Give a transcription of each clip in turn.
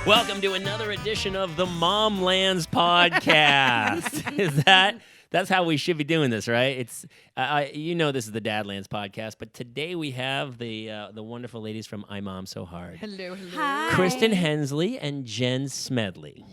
Welcome to another edition of the Momlands podcast. That's how we should be doing this, right? It's this is the DadLands podcast, but today we have the wonderful ladies from IMOMSOHARD. Hello. Hi. Kristin Hensley and Jen Smedley.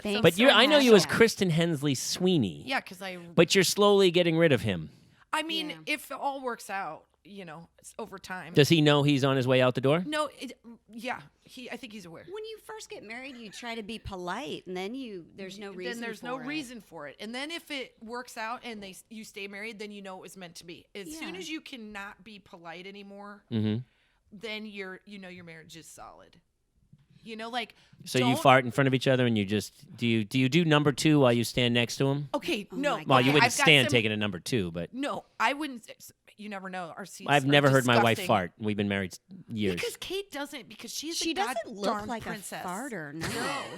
Thanks But for I know you as having us. Kristin Hensley Sweeney. Yeah, because But you're slowly getting rid of him. I mean, Yeah. if it all works out, it's over time. Does he know he's on his way out the door? No, I think he's aware. When you first get married, you try to be polite, and then there's no reason. Then there's for no it. reason for it. And then if it works out and you stay married, then you know it was meant to be. As soon Yeah. as you cannot be polite anymore, then your marriage is solid. So you fart in front of each other and you just do you do number two while you stand next to him? Okay, Oh no. my Well, you God. wouldn't I've got stand some- taking a number two, but No, I wouldn't. You never know. Our seats I've are never heard my wife disgusting. fart. We've been married years. Because Kate doesn't. Because she's She a doesn't look goddamn like princess. a farter. No,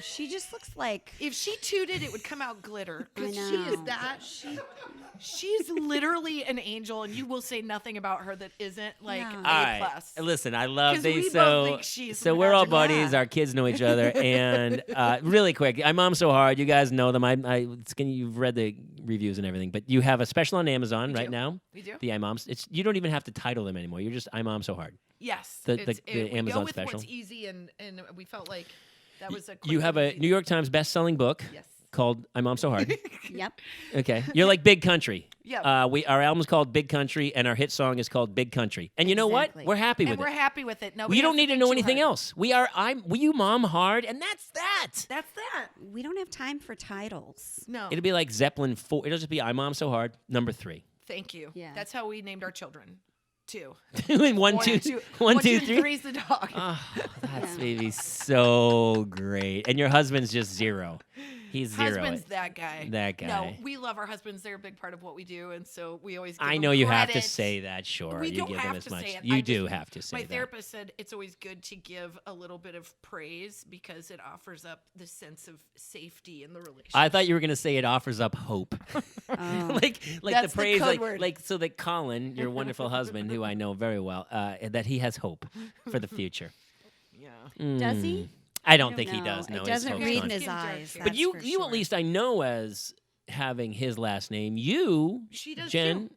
she just looks like. If she tooted, it would come out glitter. Because I she is know. that. She's literally an angel, and you will say nothing about her that isn't like No. A All right. plus. Listen, I love 'Cause these. we both So, think she's so we're all magical. buddies. Our kids know each other, and really quick, IMOMSOHARD. You guys know them. You've read the reviews and everything, but you have a special on Amazon right do. now. We do. The iMoms. You don't even have to title them anymore. You're just IMOMSOHARD. Yes. The we Amazon go with special. what's easy, and we felt like that was a quick You have and a easy New York Times best-selling book Yes. called IMOMSOHARD. Yep. Okay, you're like Big Country. Yep. Our album's called Big Country, and our hit song is called Big Country. And you know Exactly. what? We're happy And with we're it. happy with it. We don't need to know anything else. We you mom hard, and that's that. That's that. We don't have time for titles. No. It'll be like Zeppelin 4. It'll just be IMOMSOHARD number 3. Thank you. Yeah. That's how we named our children. 2. And one, One, two, two, one, one, two, two, three. three's the dog. Oh, that's Yeah. maybe so great. And your husband's just 0. He's 0. Husband's that guy. That guy. No, we love our husbands. They're a big part of what we do, and so we always. Give I them know you have to credit. say that, sure. We you don't give them have as to much. say it. You I do just- have to say My that. therapist said it's always good to give a little bit of praise because it offers up the sense of safety in the relationship. I thought you were going to say it offers up hope. Oh. like That's the the praise, code word. so that Colin, your wonderful husband, who I know very well, that he has hope for the future. Yeah. Does he? I don't I think he know. does. No, It his doesn't hope's read gone. in his Skin eyes. judge. But that's you for at sure. least I know as having his last name. You, She does Jen,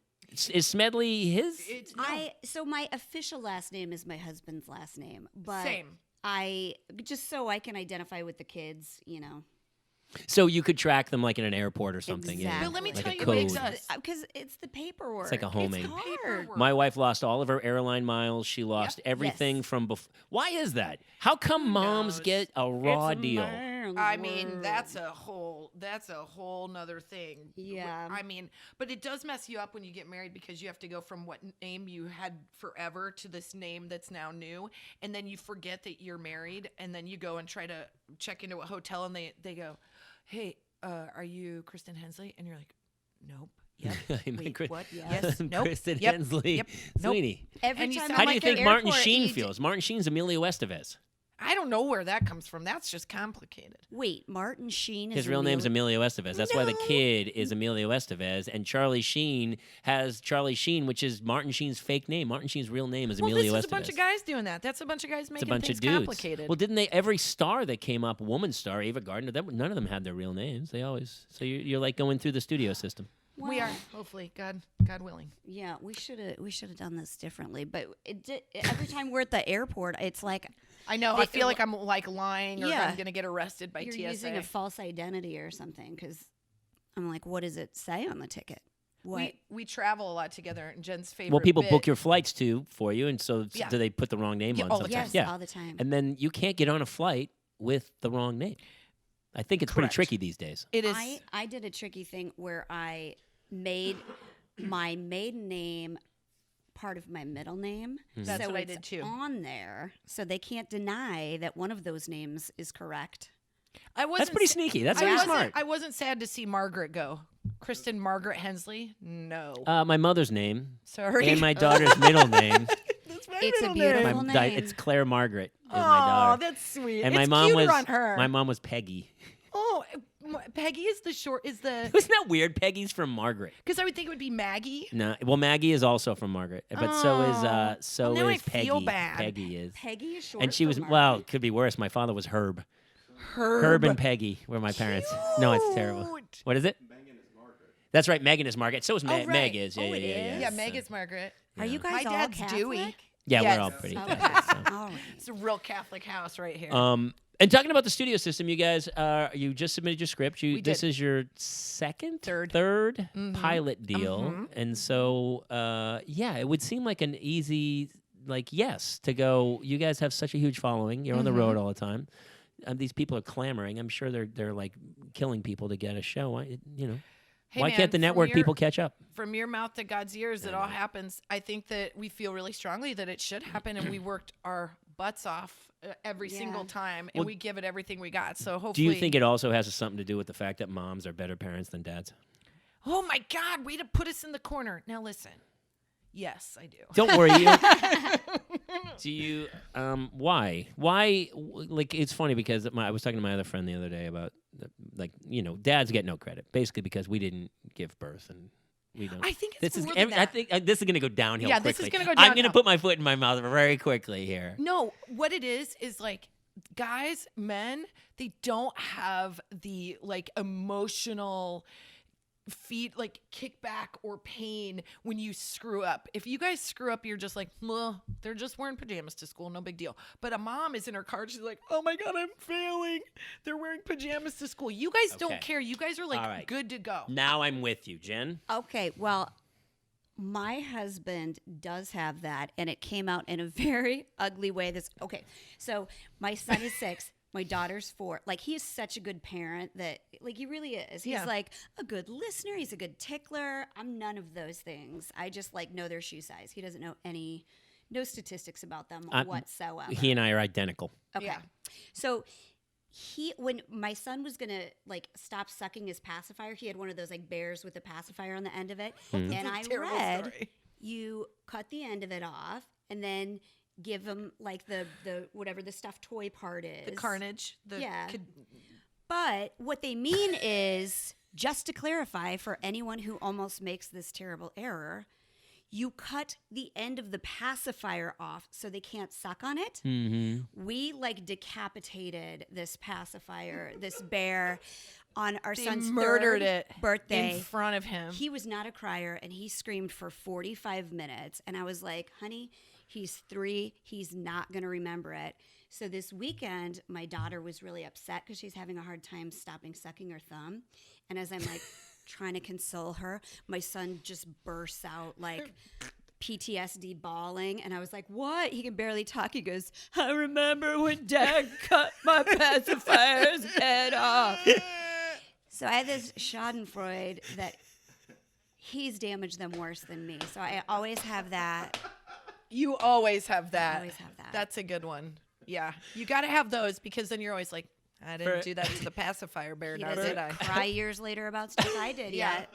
is Smedley his? It's no. So my official last name is my husband's last name, but Same. I just so I can identify with the kids, So you could track them like in an airport or something. Yeah, Exactly. But let me like tell a you what code. makes us. because it's the paperwork. It's like a homing. It's hard. Paperwork. My wife lost all of her airline miles. She lost everything Yes. from before. Why is that? How come moms knows? get a raw It's a deal? man's I mean, world. that's a whole nother thing. Yeah. I mean, but it does mess you up when you get married because you have to go from what name you had forever to this name that's now new. And then you forget that you're married. And then you go and try to check into a hotel and they go, hey, are you Kristin Hensley? And you're like, nope. Yep. I'm Wait, Chris- what? Yes. Nope. Kristin Yep. Hensley. Yep. Nope. Sweeney. Every And you time sound How I'm do you at think the Martin airport, Sheen you feels? Martin Sheen's Emilio Estevez. I don't know where that comes from. That's just complicated. Wait, Martin Sheen is His real name's Emilio. Emilio Estevez. That's why the No. kid is Emilio Estevez, and Charlie Sheen has Charlie Sheen, which is Martin Sheen's fake name. Martin Sheen's real name is Well, Emilio this is Estevez. a bunch of guys doing that. That's a bunch of guys It's a making bunch things of dudes. complicated. Well, didn't they? Every star that came up, woman star, Ava Gardner, none of them had their real names. They always. So you're like going through the studio system. we are Well, hopefully, God willing. Yeah, we should have done this differently. But every time we're at the airport, it's like I know. They- I feel like I'm like lying, or Yeah. I'm gonna get arrested by you're TSA. using a false identity or something. Because I'm like, what does it say on the ticket? What? we travel a lot together, and Jen's favorite. Well, people bit- book your flights for you, and so Yeah. do they put the wrong name Yeah, on all the sometimes? yes, Yeah, all the time. and then you can't get on a flight with the wrong name. I think it's pretty Correct. tricky these days. It is. I did a tricky thing where I made my maiden name part of my middle name. That's so what I it's did too. on there, so they can't deny that one of those names is correct. I wasn't. That's pretty sa- sneaky. That's I very wasn't- smart. I wasn't sad to see Margaret go. Kristin Margaret Hensley. No. My mother's name Sorry. and my daughter's middle name. That's my It's a middle beautiful name. name. It's Claire Margaret. Is my Oh, daughter. that's sweet. And it's my mom cuter was on her. my mom was Peggy. Oh, Peggy is the short. Is the Isn't that weird? Peggy's from Margaret. because I would think it would be Maggie. No, well, Maggie is also from Margaret, but so is Well, now I Peggy. feel bad. Peggy is, Peggy is short. and she for was Margaret. well. It could be worse. My father was Herb. Herb and Peggy were my parents. No, it's terrible. Cute. What is it? That's right. Megan is Margaret. So is right. Meg is. Yeah, Oh, it yeah. is? Yeah, Meg is Margaret. Are you guys My all dad's Catholic? Dewey. Yeah, Yes. we're all pretty. Okay. Catholic, so. All right. It's a real Catholic house right here. And talking about the studio system, you guys, you just submitted your script. This did. is your third Mm-hmm. pilot deal, and so it would seem like an easy yes to go. You guys have such a huge following. You're on the road all the time. These people are clamoring. I'm sure they're like killing people to get a show. Why Hey, man, can't the network people catch up? From your mouth to God's ears, it all happens. I think that we feel really strongly that it should happen, and we worked our butts off every single time, and we give it everything we got. So hopefully, Do you think it also has something to do with the fact that moms are better parents than dads? Oh my God! Way to put us in the corner. Now listen. Yes, I do. Don't worry. Do you? Why? Why? Like, it's funny because I was talking to my other friend the other day about dads get no credit basically because we didn't give birth and we don't. I think it's more than that. I think this is going to go downhill. Yeah, quickly. this is going to go I'm downhill. going to put my foot in my mouth very quickly here. No, what it is like guys, men, they don't have the emotional kickback or pain when you screw up. If you guys screw up, you're just like, well, they're just wearing pajamas to school, no big deal. But a mom is in her car, she's like, oh my God, I'm failing. They're wearing pajamas to school. You guys don't care. You guys are right. good to go. Now I'm with you, Jen. Okay, well, my husband does have that, and it came out in a very ugly way. So my son is 6. My daughter's 4. He is such a good parent that, he really is. He's a good listener. He's a good tickler. I'm none of those things. I just know their shoe size. He doesn't know no statistics about them whatsoever. He and I are identical. Okay. Yeah. So when my son was gonna stop sucking his pacifier, he had one of those bears with a pacifier on the end of it, and I read you cut the end of it off, and then give him the whatever the stuffed toy part is, The carnage. But what they mean is, just to clarify for anyone who almost makes this terrible error, you cut the end of the pacifier off so they can't suck on it. Mm-hmm. We decapitated this pacifier, this bear, on our son's murdered third it birthday in front of him. He was not a crier, and he screamed for 45 minutes. And I was like, honey, he's 3. He's not going to remember it. So this weekend, my daughter was really upset because she's having a hard time stopping sucking her thumb. And as I'm trying to console her, my son just bursts out PTSD bawling. And I was like, what? He can barely talk. He goes, I remember when Dad cut my pacifier's head off. So I have this schadenfreude that he's damaged them worse than me. So I always have that. You always have that. I always have that. That's a good one. Yeah. You got to have those because then you're always like, I didn't do that to the pacifier bear, He now doesn't did I? cry years later about stuff I did yet.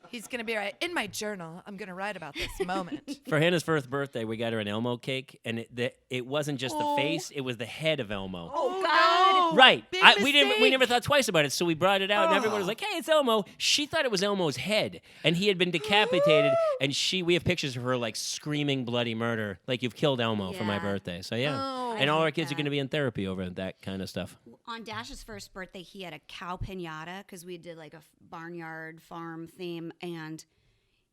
He's going to be right. In my journal, I'm going to write about this moment. For Hannah's first birthday, we got her an Elmo cake, and it wasn't just the face; it was the head of Elmo. Oh, God. Right. Big We never thought twice about it, so we brought it out, and everyone was like, "Hey, it's Elmo." She thought it was Elmo's head, and he had been decapitated. And we have pictures of her screaming bloody murder, you've killed Elmo for my Yeah. birthday. So yeah, Oh, and all I our hate kids are that. going to be in therapy over that kind of stuff. On Dash's first birthday, he had a cow pinata because we did a barnyard farm theme, and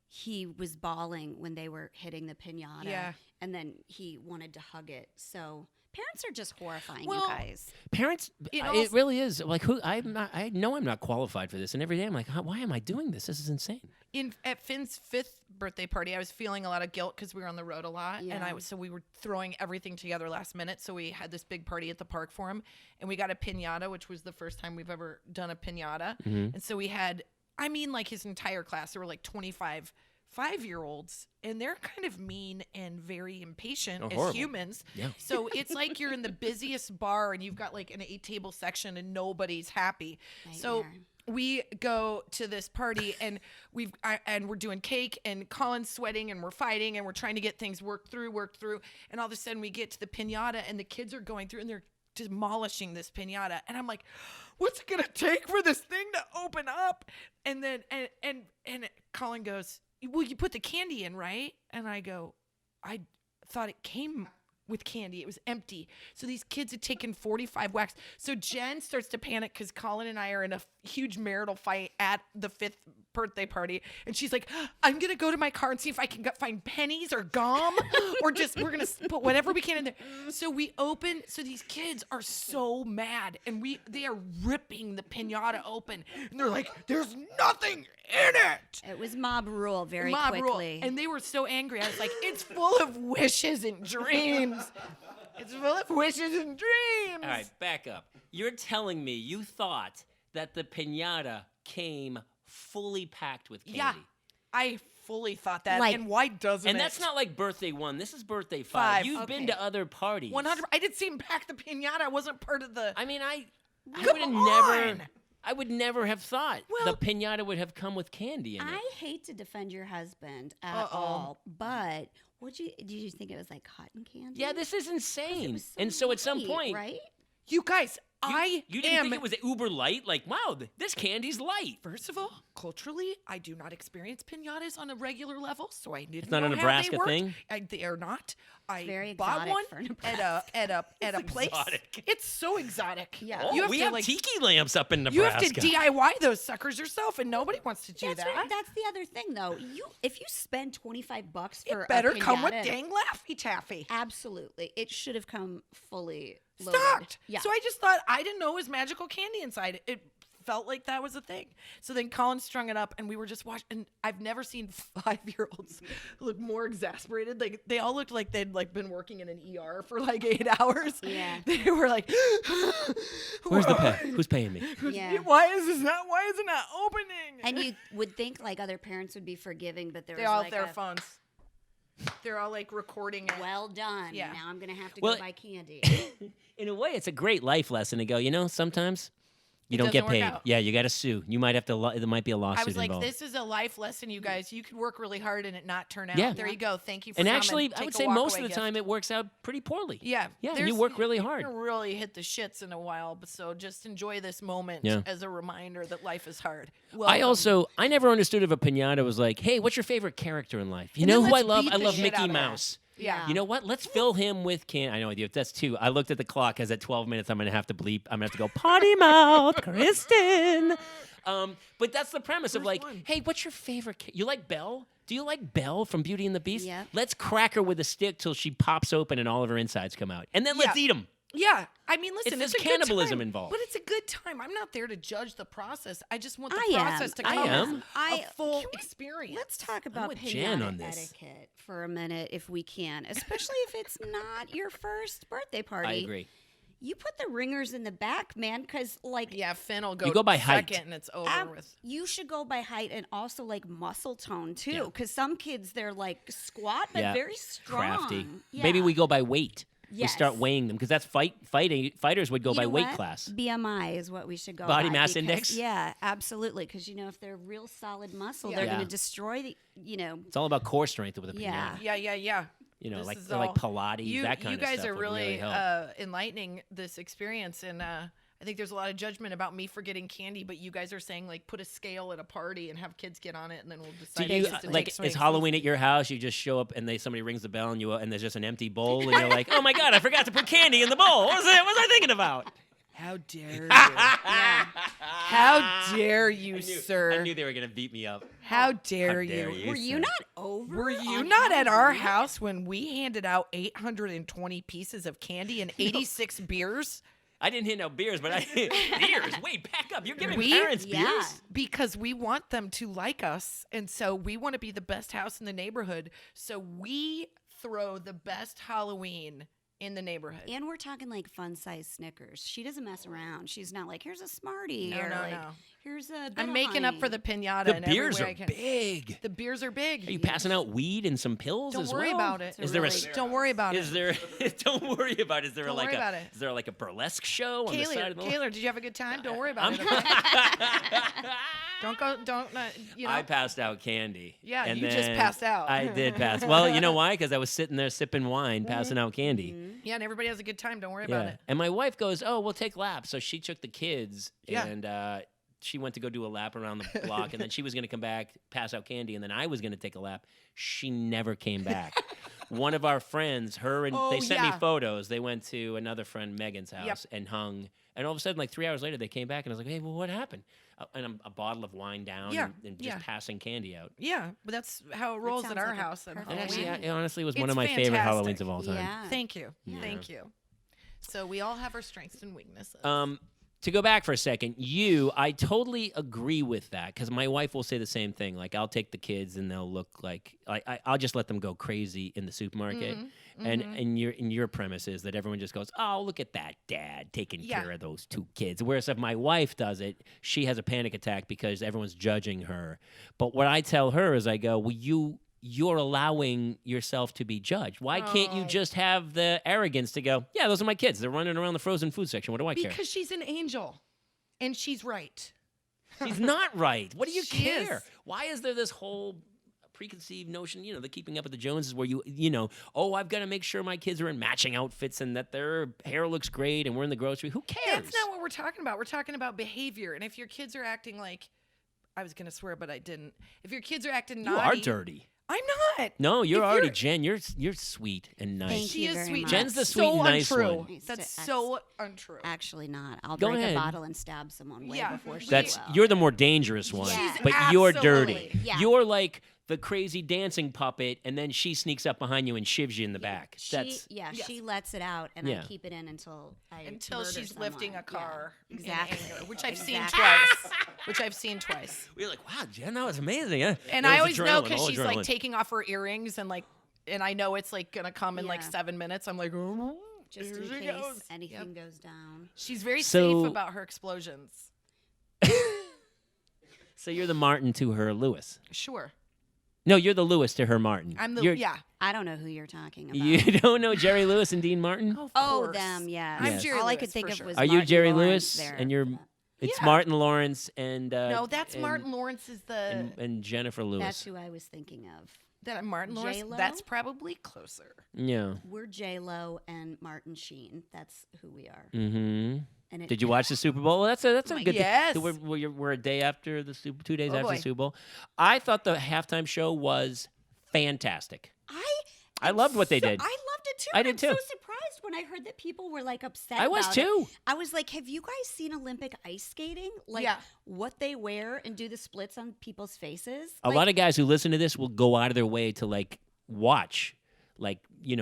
he was bawling when they were hitting the pinata. Yeah. And then he wanted to hug it. So parents are just horrifying, Well, you guys. Parents, it really is. I know I'm not qualified for this, and every day I'm like, why am I doing this? This is insane. At Finn's 5th birthday party, I was feeling a lot of guilt because we were on the road a lot, and so we were throwing everything together last minute. So we had this big party at the park for him, and we got a piñata, which was the first time we've ever done a piñata. And so we had, his entire class. There were 25 5-year-olds, and they're kind of mean and very impatient as horrible. humans. Yeah. So it's like you're in the busiest bar, and you've got an 8-table section, and nobody's happy. So Nightmare. we go to this party, and we're doing cake, and Colin's sweating, and we're fighting, and we're trying to get things worked through, and all of a sudden we get to the piñata, and the kids are going through, and they're demolishing this piñata, and I'm like, what's it gonna take for this thing to open up? And then and Colin goes, well, you put the candy in, right? And I go, I thought it came with candy. It was empty. So these kids had taken 45 whacks. So Jen starts to panic because Colin and I are in a huge marital fight at the 5th birthday party. And she's like, I'm going to go to my car and see if I can find pennies or gum or just we're going to put whatever we can in there. So we open. So these kids are so mad and they are ripping the piñata open. And they're like, there's nothing in it. It was mob rule very Mob quickly. rule. And they were so angry. I was like, it's full of wishes and dreams. It's full of wishes and dreams. All right, back up. You're telling me you thought that the piñata came fully packed with candy. Yeah, I fully thought that. Like- and why doesn't And it? that's not like birthday 1. This is birthday 5. Five, You've okay. been to other parties. 100. I didn't see him pack the piñata. I wasn't part of the. I mean, I Come would have on! never. I would never have thought Well- the piñata would have come with candy in it. I hate to defend your husband at Uh-oh. all, but did you think it was like cotton candy? Yeah, this is It insane. was so And so at some light, point, right? You guys, you didn't think it was uber light? Like, wow, this candy's light. First of all, culturally, I do not experience piñatas on a regular level, so I didn't not know a how Nebraska they worked. thing? They are not. I very bought exotic one for at a place. exotic. It's so exotic. Yeah. Oh, You have we to, have like, tiki lamps up in You Nebraska. have to DIY those suckers yourself, and nobody wants to do That's that. right. That's the other thing, though. If you spend $25 for It better a come with piñata, dang Laffy Taffy. Absolutely, it should have come fully loaded. Stocked. Yeah. So I just thought, I didn't know it was magical candy inside. It felt like that was a thing. So then Colin strung it up and we were just watching. And I've never seen 5-year-olds look more exasperated. Like they all looked like they'd like been working in an ER for like 8 hours. Yeah. They were like, Where's the pay? Who's paying me? Yeah. Why isn't that opening? And you would think like other parents would be forgiving, but there they was all like have their a, phones. They're all like recording it. well done. Yeah. Now I'm gonna have to Well- go buy candy. In a way, it's a great life lesson to go, sometimes you don't doesn't get work paid. out. Yeah, you got to sue. You might have to, there might be a lawsuit I was like, involved. this is a life lesson, you guys. You could work really hard and it not turn out. Yeah. There you go. Thank you for And coming. actually, I Take would a say most of walk-away the gift. time it works out pretty poorly. Yeah. Yeah, and there's- you work really you're hard. gonna really hit the shits in a while, but so just enjoy this moment Yeah. as a reminder that life is hard. I never understood if a piñata was like, hey, what's your favorite character in life? You And then know who I let's love? beat I the love shit Mickey out of that. Mouse. Yeah. You know what? Let's fill him with candy. I know that's 2. I looked at the clock because at 12 minutes I'm going to have to bleep. I'm going to have to go potty mouth, Kristin. But that's the premise of First like, one. hey, what's your favorite? You like Belle? Do you like Belle from Beauty and the Beast? Yeah. Let's crack her with a stick till she pops open and all of her insides come out, and then let's Yeah. eat them. Yeah, I mean, listen, There's it's a cannibalism good time, involved. but it's a good time. I'm not there to judge the process. I just want the I am. process to I come am. as I- a full can we- experience. Let's talk about with Jan piñata on this. etiquette for a minute, if we can, especially if it's not your first birthday party. I agree. You put the ringers in the back, man, because like Yeah, Finn will go. You go by height. second, and it's over with. you should go by height and also like muscle tone too, Yeah. because some kids they're like squat but Yeah. very strong. Crafty. Yeah. Maybe we go by weight. We start Yes. weighing them because that's fighters would go You by know weight what? class. BMI is what we should go Body by mass because- index? Yeah, absolutely. Because if they're real solid muscle, Yeah. they're Yeah. going to destroy the. It's all about core strength with a Yeah. piñata. Yeah. This Like is they're like all- Pilates, that kind you of guys stuff are would really help. enlightening this experience, and I think there's a lot of judgment about me forgetting candy, but you guys are saying like put a scale at a party and have kids get on it, and then we'll Do decide. you who gets to like take swings. is Halloween at your house? You just show up and somebody rings the bell and there's just an empty bowl and you're like, oh my god, I forgot to put candy in the bowl. What was I thinking about? How dare you? How dare you, sir? I knew they were gonna beat me up. How dare dare you? you. Were you sir. not over? Were you on not at our Halloween? house when we handed out 820 pieces of candy and 86 beers? I didn't hit no beers, but I beers. Wait, back up. You're giving We- parents Yeah. beers? Because we want them to like us, and so we want to be the best house in the neighborhood. So we throw the best Halloween in the neighborhood. And we're talking like fun size Snickers. She doesn't mess around. She's not like, here's a Smartie. No, or no, like, no. Here's a bit I'm of making up honey. for the pinata. The in beers every way are I can. big. The beers are big. Are you passing out weed and some pills Don't as worry well? about it. Is there a Really- Don't worry about Is it. there? Don't worry about it. Is there Don't like worry a? about it. Is there like a burlesque show on the side of the? Kaler, did you have a good time? Don't worry about it. Don't go. Don't. I passed out candy. Yeah, and you just then passed out. I did pass. Well, you know why? Because I was sitting there sipping wine, passing out candy. Yeah, and everybody has a good time. Don't worry about Yeah. it. And my wife goes, "Oh, we'll take laps." So she took the kids, Yeah. and she went to go do a lap around the block, and then she was going to come back, pass out candy, and then I was going to take a lap. She never came back. one of our friends, her and they sent me yeah. photos. They went to another friend, Megan's house, and hung. And all of a sudden, like 3 hours later, they came back, and I was like, "Hey, well, what happened?" And a bottle of wine down, and just passing candy out. Yeah, but that's how it rolls at sounds our like a house. And perfect And Yeah. actually, it honestly was one It's of my favorite fantastic. Halloweens of all time. Yeah. Thank you. Yeah. Thank you. So we all have our strengths and weaknesses. To go back for a second, I totally agree with that because my wife will say the same thing. Like, I'll take the kids and they'll look like I'll just let them go crazy in the supermarket. And your premise is that everyone just goes, "Oh, look at that dad taking care of those two kids." Whereas if my wife does it, she has a panic attack because everyone's judging her. But what I tell her is, I go, "Well, you're allowing yourself to be judged. Why can't you just have the arrogance to go, yeah, those are my kids. They're running around the frozen food section. What do I care?" Because she's an angel, and she's right. She's not right. What do you She care? is. Why is there this whole preconceived notion, the Keeping Up with the Joneses, where I've got to make sure my kids are in matching outfits and that their hair looks great and we're in the grocery. Who cares? That's not what we're talking about. We're talking about behavior. And if your kids are acting like, I was going to swear, but I didn't. If your kids are acting You naughty. are dirty. I'm not. No, you're If already you're- Jen. You're sweet and nice. Thank She you is very sweet. much. Jen's the That's sweet, so nice untrue. one. That's so untrue. Actually not. I'll Go break ahead. a bottle and stab someone way Yeah. before she That's will. you're the more dangerous one, She's but you're absolutely- dirty. Yeah. You're like the crazy dancing puppet, and then she sneaks up behind you and shivs you in the back. She lets it out, and Yeah. I keep it in until murder she's someone. lifting a car. Yeah, in exactly. anger, which I've seen Exactly. twice. We're like, wow, Jen, that was amazing. Yeah. And That I was always know adrenaline, because all she's adrenaline. like taking off her earrings and I know it's like gonna come in like Yeah. 7 minutes. I'm like, oh, Just here in she case goes. anything Yep. goes down. She's very So- safe about her explosions. So you're the Martin to her Lewis. Sure, No, you're the Lewis to her Martin. I'm the You're- yeah. I don't know who you're talking about. You don't know Jerry Lewis and Dean Martin? Of Oh, course. them, yeah. I'm Yes. Jerry All I Lewis, could think for of sure. was Are you Martin Jerry Lawrence Lewis? there. And you're it's Yeah. Martin Lawrence and No, that's and- Martin Lawrence is the and Jennifer Lewis. That's who I was thinking of. that Martin Lawrence. J-Lo? That's probably closer. Yeah. We're J-Lo and Martin Sheen. That's who we are. Mm-hmm. And it, Did you watch the Super Bowl? Well, that's a good Yes. thing. We're a day after the 2 days Oh, after boy. the Super Bowl. I thought the halftime show was fantastic. I loved what they did. I loved it too. I and did I'm too. so surprised when I heard that people were like upset. I was about too. It. I was like, have you guys seen Olympic ice skating? Like Yeah. what they wear and do the splits on people's faces? A lot of guys who listen to this will go out of their way to watch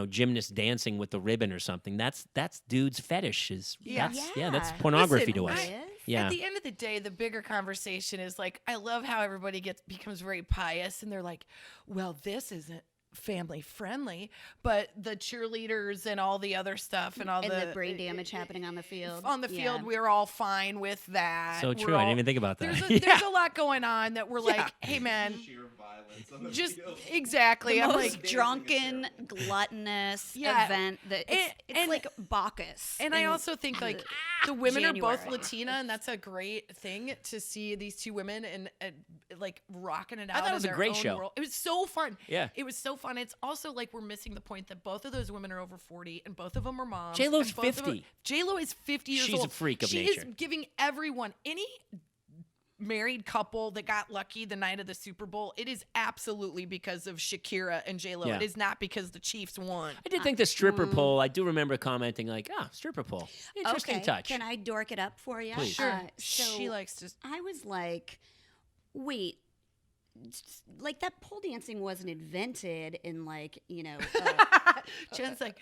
gymnasts dancing with the ribbon or something. That's dude's fetish. That's pornography Listen, to us. It is. Yeah. At the end of the day, the bigger conversation is like, I love how everybody becomes very pious and they're like, well, this isn't family friendly, but the cheerleaders and all the other stuff and all And the the brain damage happening on the field. on the field, Yeah. we're all fine with that. So We're true. I didn't even think about that. There's a lot going on that we're like, hey man, Sheer violence on the just field. exactly. The I'm most like, drunken, gluttonous Yeah. event that it's And- like Bacchus. and I in also think like the women are both January. Latina, and that's a great thing to see these two women and like rocking it out. thought it in was a their great own show. world. It was so fun. Yeah. it was so fun. It's also like we're missing the point that both of those women are over 40, and both of them are moms. J-Lo's and both of them- 50. J-Lo is 50 years She's a old. freak of she nature. is giving everyone any married couple that got lucky the night of the Super Bowl. It is absolutely because of Shakira and J-Lo. Yeah. It is not because the Chiefs won. I did think the stripper pole, I do remember commenting stripper pole. Interesting okay, touch. Can I dork it up for you? Please. Sure, So she likes to. I was like, wait, like that pole dancing wasn't invented in Jen's like,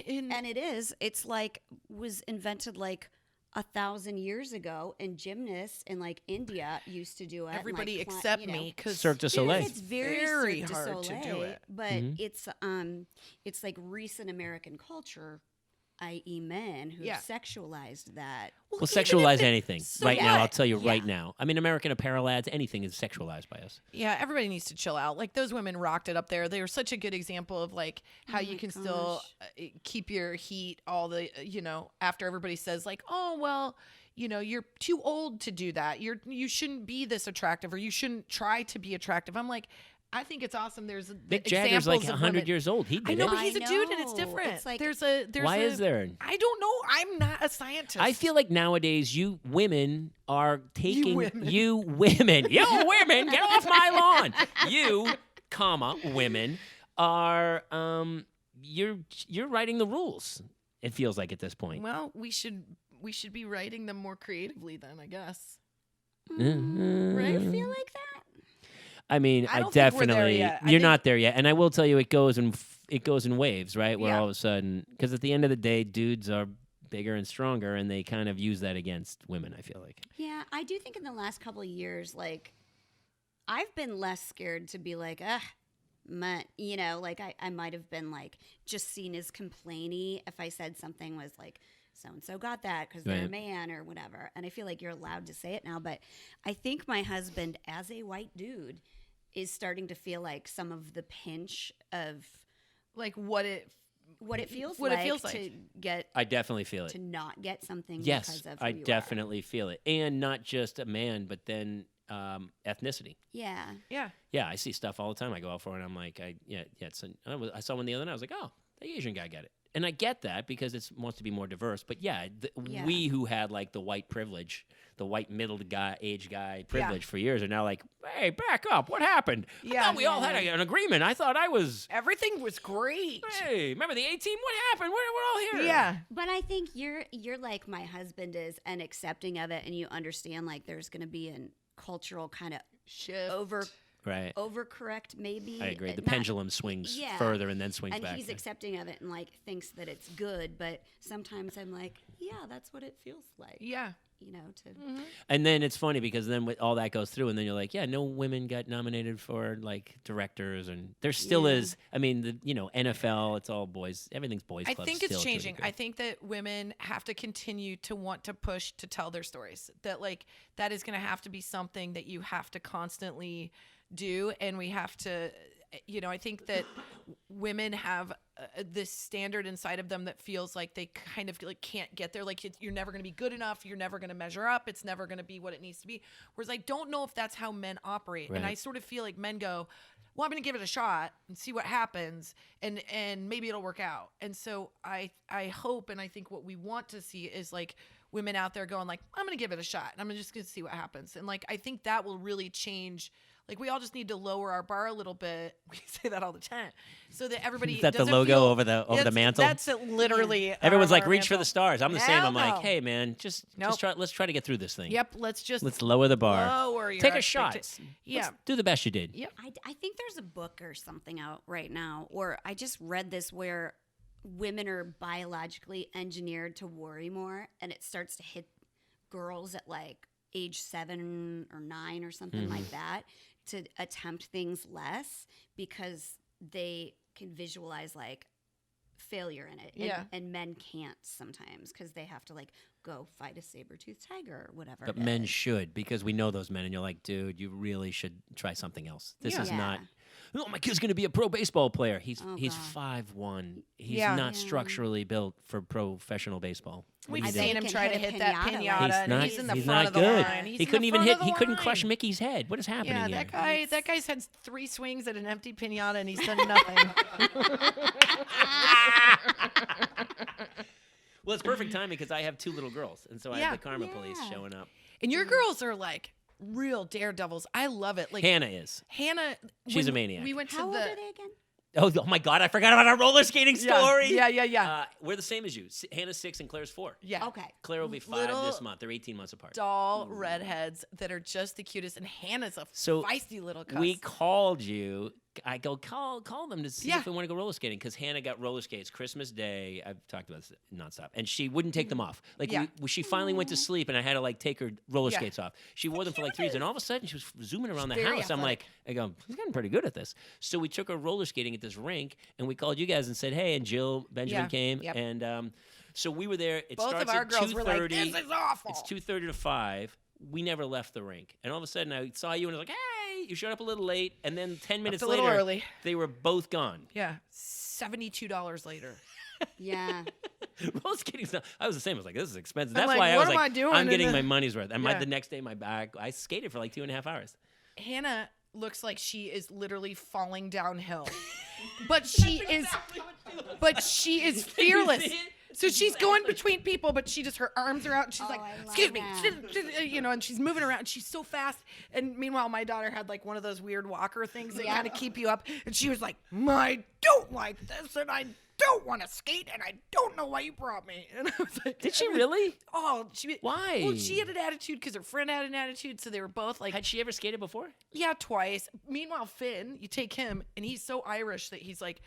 and it is. It's like was invented like 1,000 years ago, and gymnasts in like India used to do it. and, everybody like, except me, because Cirque du Soleil. It's very, very Cirque du hard to do Soleil, it. but Mm-hmm. it's like recent American culture, i.e., men who Yeah. have sexualized that. We'll even if sexualize they- anything. so Right now, what? I'll tell you Yeah. right now. I mean, American Apparel ads, anything is sexualized by us. Yeah, everybody needs to chill out. Like those women rocked it up there. They were such a good example of like how you my can still keep your heat all the after everybody says like, "Oh, well, you're too old to do that. You shouldn't be this attractive or you shouldn't try to be attractive." I'm like, I think it's awesome. There's Mick Jagger's like 100 women. years old. He did I know, it. but he's a dude and it's know. different. It's like- there's Why is there? I don't know. I'm not a scientist. I feel like nowadays you women are taking women. you women, get off my lawn. You, women are you're writing the rules. It feels like at this point. Well, we should be writing them more creatively then, I guess. Right? I feel like that. I mean, I I don't think we're there definitely yet. I you're think- not there yet, and I will tell you, it goes in waves, right? Where Yeah. all of a sudden, because at the end of the day, dudes are bigger and stronger, and they kind of use that against women. I feel like. Yeah, I do think in the last couple of years, like, I've been less scared to be like, like I might have been like just seen as complainy if I said something was like, so-and-so got that because they're a Right. man or whatever. And I feel like you're allowed to say it now. But I think my husband, as a white dude, is starting to feel like some of the pinch of Like what it feels What it like feels to like. get I definitely feel it. to not get something Yes, because of who I you are. definitely feel it, and not just a man, but then ethnicity. Yeah. Yeah. Yeah, I see stuff all the time. I go out for it, and I'm like, I saw one the other night. I was like, oh, the Asian guy got it. And I get that because it wants to be more diverse. But yeah, Yeah. we who had like the white privilege, the white age guy privilege for years are now like, hey, back up. What happened? I Yeah. thought we all had an agreement. I thought I was, Everything was great. hey, remember the A-team? What happened? We're all here. Yeah. But I think you're like my husband is and accepting of it, and you understand like there's going to be a cultural kind of Shift. Right. overcorrect maybe. I agree. The Not- pendulum swings Yeah. further and then swings and back. he's accepting of it and like thinks that it's good, but sometimes I'm like, yeah, that's what it feels like. Yeah. You know, to And then it's funny because then all that goes through, and then you're like, yeah, no women got nominated for like directors, and there still Yeah. is. I mean, NFL, it's all boys. Everything's boys. I clubs think it's still to a changing. degree. I think that women have to continue to want to push to tell their stories. That like that is going to have to be something that you have to constantly do, and we have to. I think that women have this standard inside of them that feels like they kind of like can't get there. Like you're never going to be good enough. You're never going to measure up. It's never going to be what it needs to be. Whereas I don't know if that's how men operate. Right. And I sort of feel like men go, well, I'm going to give it a shot and see what happens, and maybe it'll work out. And so I hope, and I think what we want to see is like women out there going like, I'm going to give it a shot, and I'm just going to see what happens. And like I think that will really change. Like we all just need to lower our bar a little bit. We say that all the time, so that everybody Is that the doesn't logo feel- over the That's- mantle? That's it, literally. Everyone's like, our reach for mantle. the stars. I'm the same. Hell I'm like, no. hey, man, just Nope. try. Let's try to get through this thing. Yep. Let's Let's lower the bar. lower your Take a shot. Yeah. Let's do the best you did. Yep. I think there's a book or something out right now, or I just read this where women are biologically engineered to worry more, and it starts to hit girls at like age 7 or 9 or something like that to attempt things less because they can visualize like failure in it. Yeah. And men can't sometimes because they have to like go fight a saber-toothed tiger or whatever. But it men is. should, because we know those men, and you're like, dude, you really should try something else. This Yeah. is Yeah. not. Oh, my kid's gonna be a pro baseball player. He's Oh, he's God. 5'1". He's Yeah. not Yeah. structurally built for professional baseball. What We've do you I do? bet seen he him can try to hit a hit that pinata, pinata, like- and not- he's in the he's front not of the good. line. He's He in couldn't the even front hit. of the He couldn't line. crush Mickey's head. What is happening Yeah, here? that guy's had 3 swings at an empty pinata, and he's done nothing. Well, it's perfect timing because I have 2 little girls, and so I Yeah. have the karma police Yeah. showing up. And your girls are like real daredevils. I love it. Like Hannah is. Hannah, She's a when maniac. We went to How old the are they again? Oh my God! I forgot about our roller skating story. Yeah. We're the same as you. Hannah's 6 and Claire's 4. Yeah. Okay. Claire will be 5 Little this month. They're 18 months apart. Doll redheads that are just the cutest, and Hannah's a So feisty little cuss. We called you. I go call them to see Yeah. if we want to go roller skating because Hannah got roller skates Christmas Day. I've talked about this nonstop, and she wouldn't take them off. Like Yeah. she finally went to sleep, and I had to like take her roller Yeah. skates off. She wore them for like 3 days, and all of a sudden she was zooming around the Very house. I'm like, I go, she's getting pretty good at this. So we took her roller skating at this rink, and we called you guys and said, hey, and Jill Benjamin Yeah. came, Yep. and so we were there. It Both starts of our at girls were like, 2:30. "This is awful." It's 2:30 to 5. We never left the rink, and all of a sudden I saw you, and I was like, hey, you showed up a little late, and then 10 minutes a little later, early. they were both gone. Yeah. $72 later. Yeah. Roller skating's not. I was the same. I was like, this is expensive. I'm That's like, why I what was am like, I doing I'm in getting the- my money's worth. And Yeah. the next day, I skated for like 2.5 hours. Hannah looks like she is literally falling downhill. But she is fearless. So she's going between people, but her arms are out, and she's like, I love excuse me, that. and she's moving around, and she's so fast. And meanwhile, my daughter had like one of those weird walker things that kind of keep you up, and she was like, I don't like this, and I don't want to skate, and I don't know why you brought me. And I was like, Did she really? Oh, Why? Well, she had an attitude because her friend had an attitude, so they were both like, Had she ever skated before? yeah, twice. Meanwhile, Finn, you take him, and he's so Irish that he's like,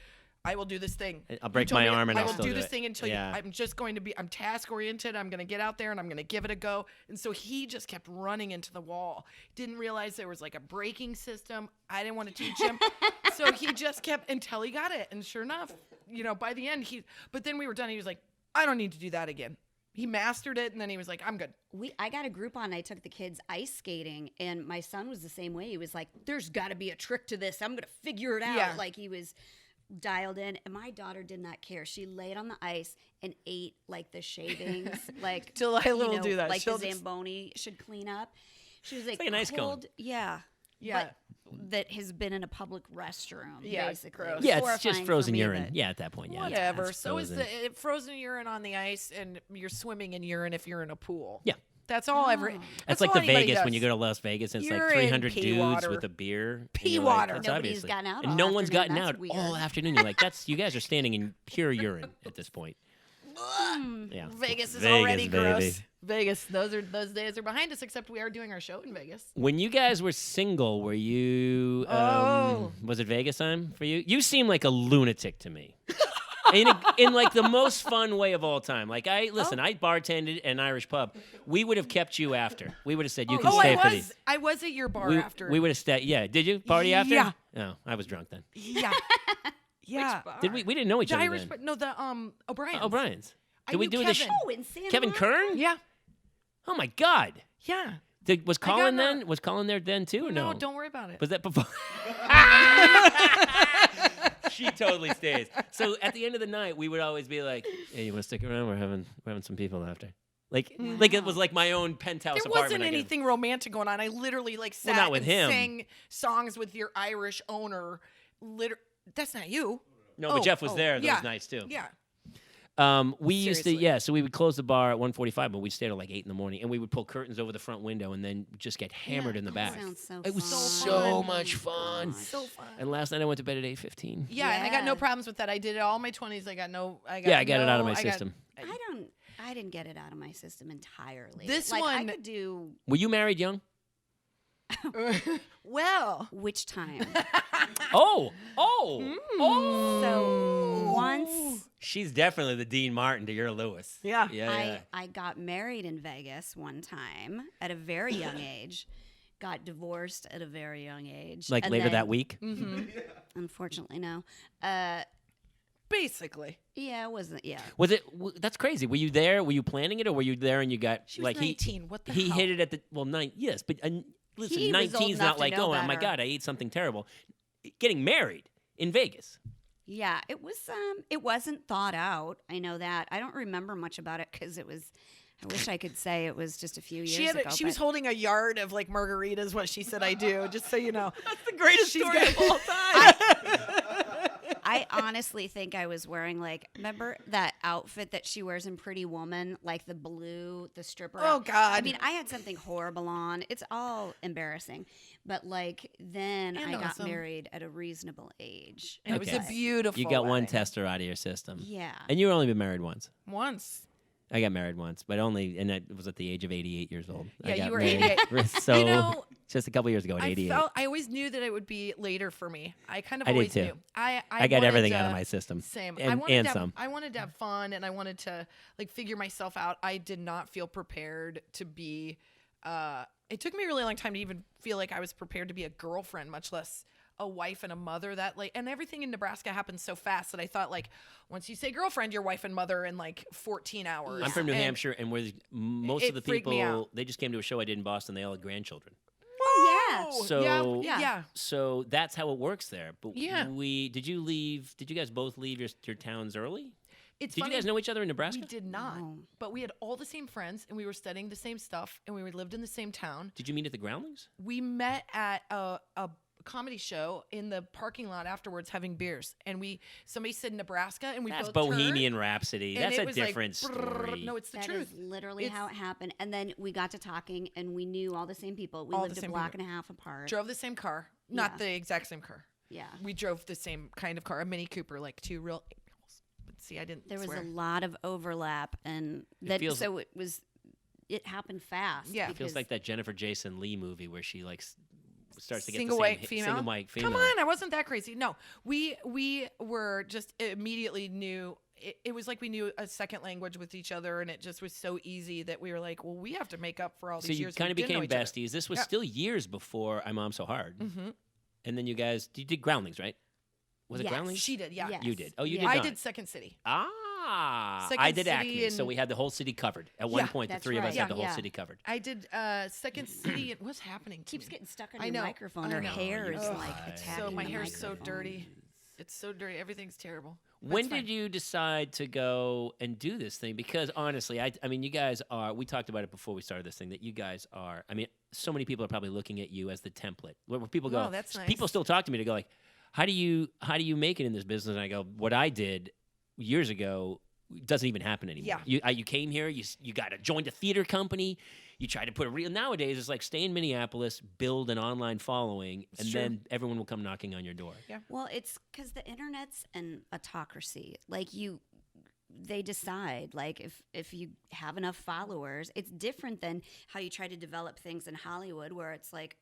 I will do this thing. I'll break You told my me arm and I I'll will still do do this it. thing until Yeah. I'm task oriented. I'm going to get out there and I'm going to give it a go. And so he just kept running into the wall. Didn't realize there was like a braking system. I didn't want to teach him. So he just kept until he got it. And sure enough, by the end, but then we were done. He was like, I don't need to do that again. He mastered it. And then he was like, I'm good. I got a Groupon. I took the kids ice skating, and my son was the same way. He was like, there's got to be a trick to this. I'm going to figure it out. Yeah. Like he was dialed in, and my daughter did not care. She laid on the ice and ate like the shavings, like Delilah will do that. like She'll the just- Zamboni should clean up. She was like, like an ice cone. hold, yeah, Yeah. but that has been in a public restroom, Yeah, basically. gross. It was Yeah, it's horrifying just for frozen me, urine. but- Yeah, at that point, yeah. Whatever. It's So is frozen. the frozen urine on the ice, and you're swimming in urine if you're in a pool. Yeah. That's all That's like all the anybody Vegas when does. you go to Las Vegas and it's You're like in 300 pee dudes water. with a beer. Pee and you're like, water. that's Nobody's obviously. gotten out and all no one's afternoon. gotten That's out weird. all afternoon. You're like, you guys are standing in pure urine at this point. Yeah. Vegas is Vegas, already baby. gross. Vegas, those days are behind us. Except we are doing our show in Vegas. When you guys were single, were you? Was it Vegas time for you? You seem like a lunatic to me. in like the most fun way of all time. Like I bartended at an Irish pub. We would have kept you after. We would have said you can stay for these. I was at your bar We, after. we would have stayed. Yeah, did you party after? Yeah. No, I was drunk then. Yeah. Yeah. Did we? We didn't know each The other Irish, then. but no, the O'Brien's. O'Brien's. I Did we knew do Kevin. Oh, in Santa Kevin Monica? Kern? Yeah. Oh my God. Yeah. Was I got Colin in the- then? Was Colin there then too? Or no, No, don't worry about it. Was that before? She totally stays. So at the end of the night, we would always be like, "Hey, you want to stick around? We're having some people after." Like it was like my own penthouse There apartment. wasn't I guess. anything romantic going on. I literally sat not with and him. sang songs with your Irish owner. That's not you. No, but Jeff was there yeah. those nights too. Yeah. We used to, Seriously. so we would close the bar at 1:45, but we'd stay till like 8 a.m, and we would pull curtains over the front window and then just get hammered in the back. Sounds so It was fun. so much fun. So fun. And last night I went to bed at 8:15. Yeah, and I got no Yeah. problems with that. I did it all my 20s. I got I got it out of my I got- system. I didn't get it out of my system entirely. This like, one- I could do Were you married young? Well, which time. Oh. So once She's definitely the Dean Martin to your Lewis. Yeah. Yeah. I got married in Vegas one time at a very young age. Got divorced at a very young age. Like and later then- that week? Unfortunately, no. basically. Yeah, it wasn't. Yeah. Was it? That's crazy. Were you there? Were you planning it, or were you there and you got She was like 19. What the he hell? hit it at the yes, but listen, He was old 19's enough not to like know oh my better. God, I ate something terrible. Getting married in Vegas. Yeah, it was. It wasn't thought out. I know that. I don't remember much about it because it was. I wish I could say it was just a few years ago. She was but- holding a yard of like margaritas. What she said, I do. Just so you know. That's the greatest She's story got- of all time. I honestly think I was wearing remember that outfit that she wears in Pretty Woman, like the blue, the stripper. Oh, God. I mean, I had something horrible on. It's all embarrassing. But then And I got awesome. married at a reasonable age. And It was a Okay. beautiful. You got one wedding. tester out of your system. Yeah. And you've only been married once. Once. I got married once, but and it was at the age of 88 years old. I Yeah, got you were married 88. So You know, just a couple years ago at 88. I always knew that it would be later for me. I kind of I did always too. knew. I got wanted everything to- out of my system. Same. And, I wanted to some. I wanted to have fun, and I wanted to figure myself out. I did not feel prepared to be. It took me a really long time to even feel like I was prepared to be a girlfriend, much less a wife and a mother. And everything in Nebraska happened so fast that I thought once you say girlfriend, you're wife and mother in 14 hours. I'm from New And- Hampshire, and most It of the freaked me people, out. they just came to a show I did in Boston. They all had grandchildren. Oh, So yeah. So that's how it works there. But Yeah. did you guys both leave your towns early? It's Did funny. you guys know each other in Nebraska? We did not, No. but we had all the same friends, and we were studying the same stuff, and we lived in the same town. Did you meet at the Groundlings? We met at a comedy show in the parking lot afterwards having beers, and somebody said Nebraska, and we That's both Bohemian turned, Rhapsody. and That's it a was like, different brrr. story. No, it's the That truth. is literally It's- how it happened. And then we got to talking, and we knew all the same people. We All lived the a same block people. and a half apart. Drove the same car, not Yeah. the exact same car. Yeah. We drove the same kind of car, a Mini Cooper, like two real. But see, I didn't. There was swear. a lot of overlap, and feels- so it happened fast. Yeah. It feels like that Jennifer Jason Leigh movie where she like starts to get Single the white same female. single white female. Come on, I wasn't that crazy. No, we were just immediately knew. It was like we knew a second language with each other, and it just was so easy that we were like, well, we have to make up for all So these you years. kind we of didn't know became each other. besties. This was Yeah. still years before I Mom So Hard. Mhm. And then you did Groundlings, right? Was it Yes. Groundlings? She did, yeah. Yes. You did. Oh, you Yeah. did I not. did Second City. I Second did City Acme, so and- we had the whole city covered. At one Yeah, point, the that's three of us right. had the whole Yeah. city covered. I did Second City. And what's happening? To keeps me? getting stuck on I your know, microphone. I Her know. hair is Oh, like God. attacking So my the hair's so microphone. dirty. It's so dirty. Everything's terrible. When That's fine. did you decide to go and do this thing? Because honestly, I mean, you guys are. We talked about it before we started this thing. That you guys are. I mean, so many people are probably looking at you as the template. Where people go, Oh, that's nice. people still talk to me to go like, how do you make it in this business? And I go, what I did years ago doesn't even happen anymore. Yeah. You came here. You got to join a theater company. You try to put a real. Nowadays, it's like stay in Minneapolis, build an online following, It's and true. then everyone will come knocking on your door. Yeah. Well, it's because the internet's an autocracy. Like they decide. Like if you have enough followers, it's different than how you try to develop things in Hollywood, where it's like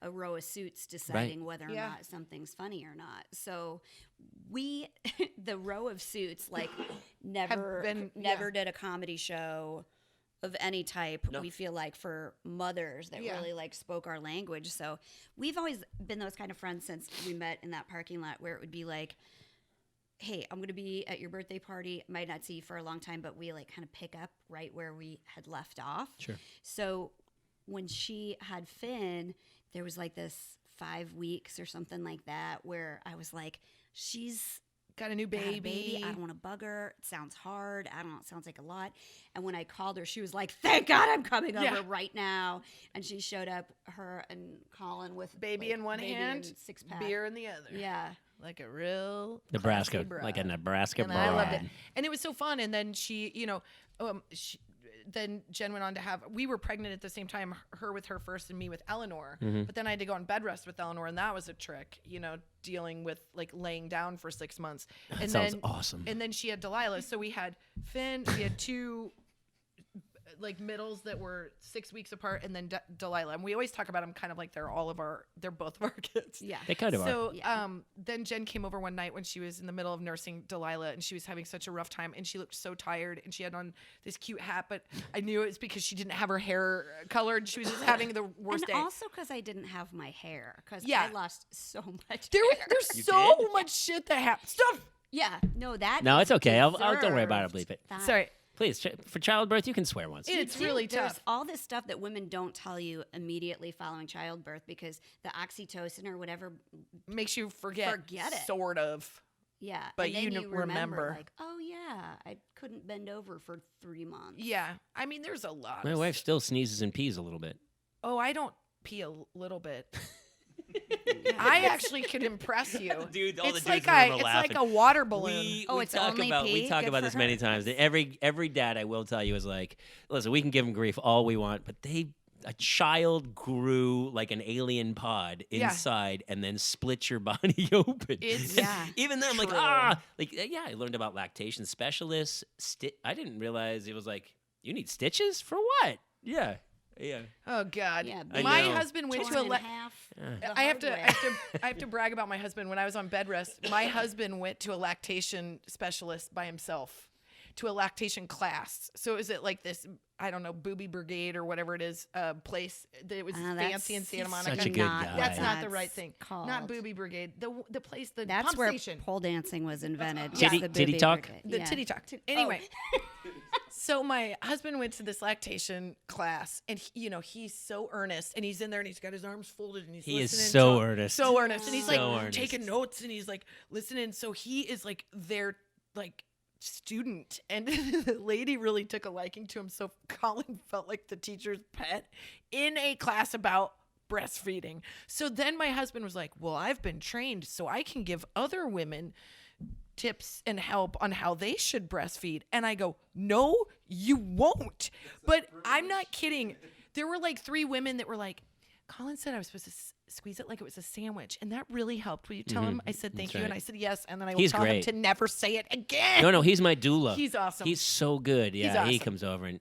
a row of suits deciding whether or Yeah. not something's funny or not. So the row of suits, like never been- did a comedy show of any type. No. We feel like for mothers that Yeah. really like spoke our language. So we've always been those kind of friends since we met in that parking lot, where it would be like, hey, I'm going to be at your birthday party. Might not see you for a long time, but we like kind of pick up right where we had left off. Sure. So when she had Finn, there was like this 5 weeks or something like that where I was like, she's Got a new got a baby. I don't want to bug her. It sounds hard. I don't know. It sounds like a lot. And when I called her, she was like, thank God I'm coming Yeah. over right now. And she showed up, her and Colin, with Baby like, in one baby hand, and six-pack. beer in the other. Yeah. Like a real Nebraska, classy broad. like a Nebraska And broad. I loved it. And it was so fun. And then she, then Jen went on to have, we were pregnant at the same time, her with her first and me with Eleanor. Mm-hmm. But then I had to go on bed rest with Eleanor, and that was a trick, dealing with like laying down for 6 months. That sounds awesome. And then she had Delilah. So we had Finn, we had two like middles that were 6 weeks apart, and then Delilah. And we always talk about them kind of like they're both of our kids. Yeah. They kind of are. So Yeah. then Jen came over one night when she was in the middle of nursing Delilah, and she was having such a rough time, and she looked so tired, and she had on this cute hat, but I knew it was because she didn't have her hair colored. She was just having the worst And day. also because I didn't have my hair, because Yeah. I lost so much There's You so did? much shit that happened. Stop. Yeah. No, that No, it's okay. I'll deserved don't worry about it. Bleep it. that. Sorry. Please, for childbirth, you can swear once. It's You do. really There's tough. all this stuff that women don't tell you immediately following childbirth, because the oxytocin or whatever, Makes you forget it. sort of. yeah. But and then you remember. like, oh yeah, I couldn't bend over for 3 months. Yeah. I mean, there's a lot. My of wife still sneezes and pees a little bit. Oh, I don't pee a little bit. I actually could impress you. Dude, all the It's dudes like in the room are it's laughing. like a water balloon. Oh, it's only we pee? talk Good about for this many her. times. Every dad, I will tell you, is like, listen, we can give them grief all we want, but a child grew like an alien pod Yeah. inside and then split your body open. It's Yeah. Even then, I'm like, true. yeah, I learned about lactation specialists. I didn't realize it was like, you need stitches for what? Yeah. Oh God. Yeah, My know. husband went Torn to in a half. the I have hard way. I have to brag about my husband. When I was on bed rest, my husband went to a lactation specialist by himself, to a lactation class. So is it like this, I don't know, Booby Brigade or whatever it is, place that it was fancy in Santa Monica. Such a good guy. That's not the that's right thing. called. Not Booby Brigade. The place, the That's pump where station. pole dancing was invented. was Titty- the titty Booby talk? Brigade. The Yeah. titty talk. Anyway, so my husband went to this lactation class, and he's so earnest, and he's in there, and he's got his arms folded, and he's He is listening so to- earnest. so earnest, and he's like So earnest. taking notes, and he's like listening. So he is like their like student, and the lady really took a liking to him. So Colin felt like the teacher's pet in a class about breastfeeding. So then my husband was like, well, I've been trained so I can give other women tips and help on how they should breastfeed. And I go, no, you won't. But I'm not kidding. There were like 3 women that were like, Colin said I was supposed to squeeze it like it was a sandwich. And that really helped. Will you tell him? I said, thank you. right. And I said, yes. And then I will He's tell him great. to never say it again. No, he's my doula. He's awesome. He's so good. Yeah, he awesome. comes over and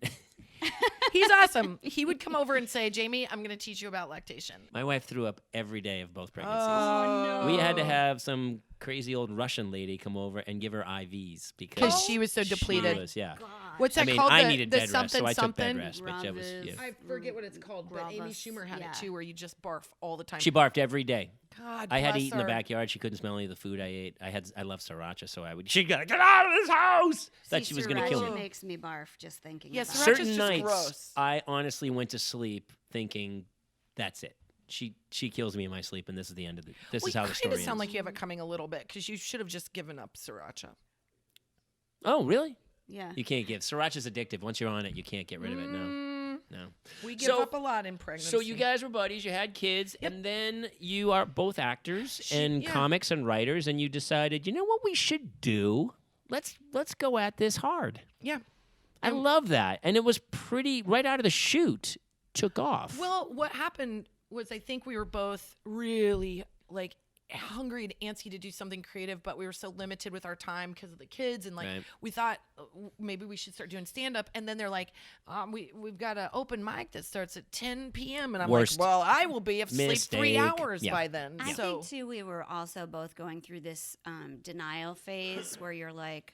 He's awesome. He would come over and say, Jamie, I'm going to teach you about lactation. my wife threw up every day of both pregnancies. Oh, no. We had to have some crazy old Russian lady come over and give her IVs because Because she was so depleted. yeah. God. What's that I mean, called? I The- needed the bed rest, something, so I took bed something? rest. But that was, yeah. I forget what it's called, but Amy Bravas, Schumer had yeah. it too, where you just barf all the time. She barfed every day. God, I had to bless eat in the her. backyard. She couldn't smell any of the food I ate. I love sriracha, so she'd go, get out of this house. Thought she was going to kill Sriracha me. makes me barf just thinking Yes, about it. sriracha's Certain just nights, gross. I honestly went to sleep thinking, that's it. She kills me in my sleep, and this is the end of it. This is how the You story kind of sound ends. like you have it coming a little bit, because you should have just given up sriracha. Oh, really? Yeah. You can't give. Sriracha's addictive. Once you're on it, you can't get rid of it. No. No. We give So- up a lot in pregnancy. So you guys were buddies, you had kids, and then you are both actors and yeah. comics and writers, and you decided, you know what we should do? Let's go at this hard. Yeah. I love that. And it was pretty right out of the chute, took off. Well, what happened was I think we were both really like hungry and antsy to do something creative, but we were so limited with our time because of the kids, and like Right. we thought maybe we should start doing stand up, and then they're like, we've got an open mic that starts at 10 p.m. and I'm Worst like, well, I will be asleep 3 mistake. hours Yeah. by then. I So think too we were also both going through this denial phase where you're like,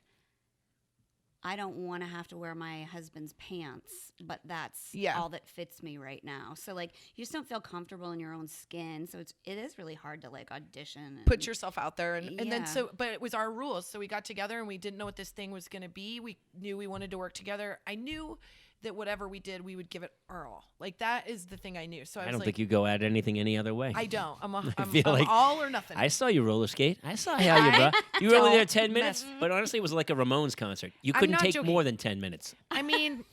I don't want to have to wear my husband's pants, but that's Yeah. all that fits me right now. So like you just don't feel comfortable in your own skin. So it is really hard to like audition and put yourself out there, and then Yeah. but it was our rules, so we got together and we didn't know what this thing was going to be. We knew we wanted to work together. I knew that whatever we did, we would give it our all. Like that is the thing I knew. So I I was don't like, think you go at anything any other way. I don't. I'm feel like all or nothing. I saw you roller skate. I saw how you brought. You were only there Don't 10 minutes, mess- but honestly, it was like a Ramones concert. You I'm couldn't not take joking. more than 10 minutes. I mean,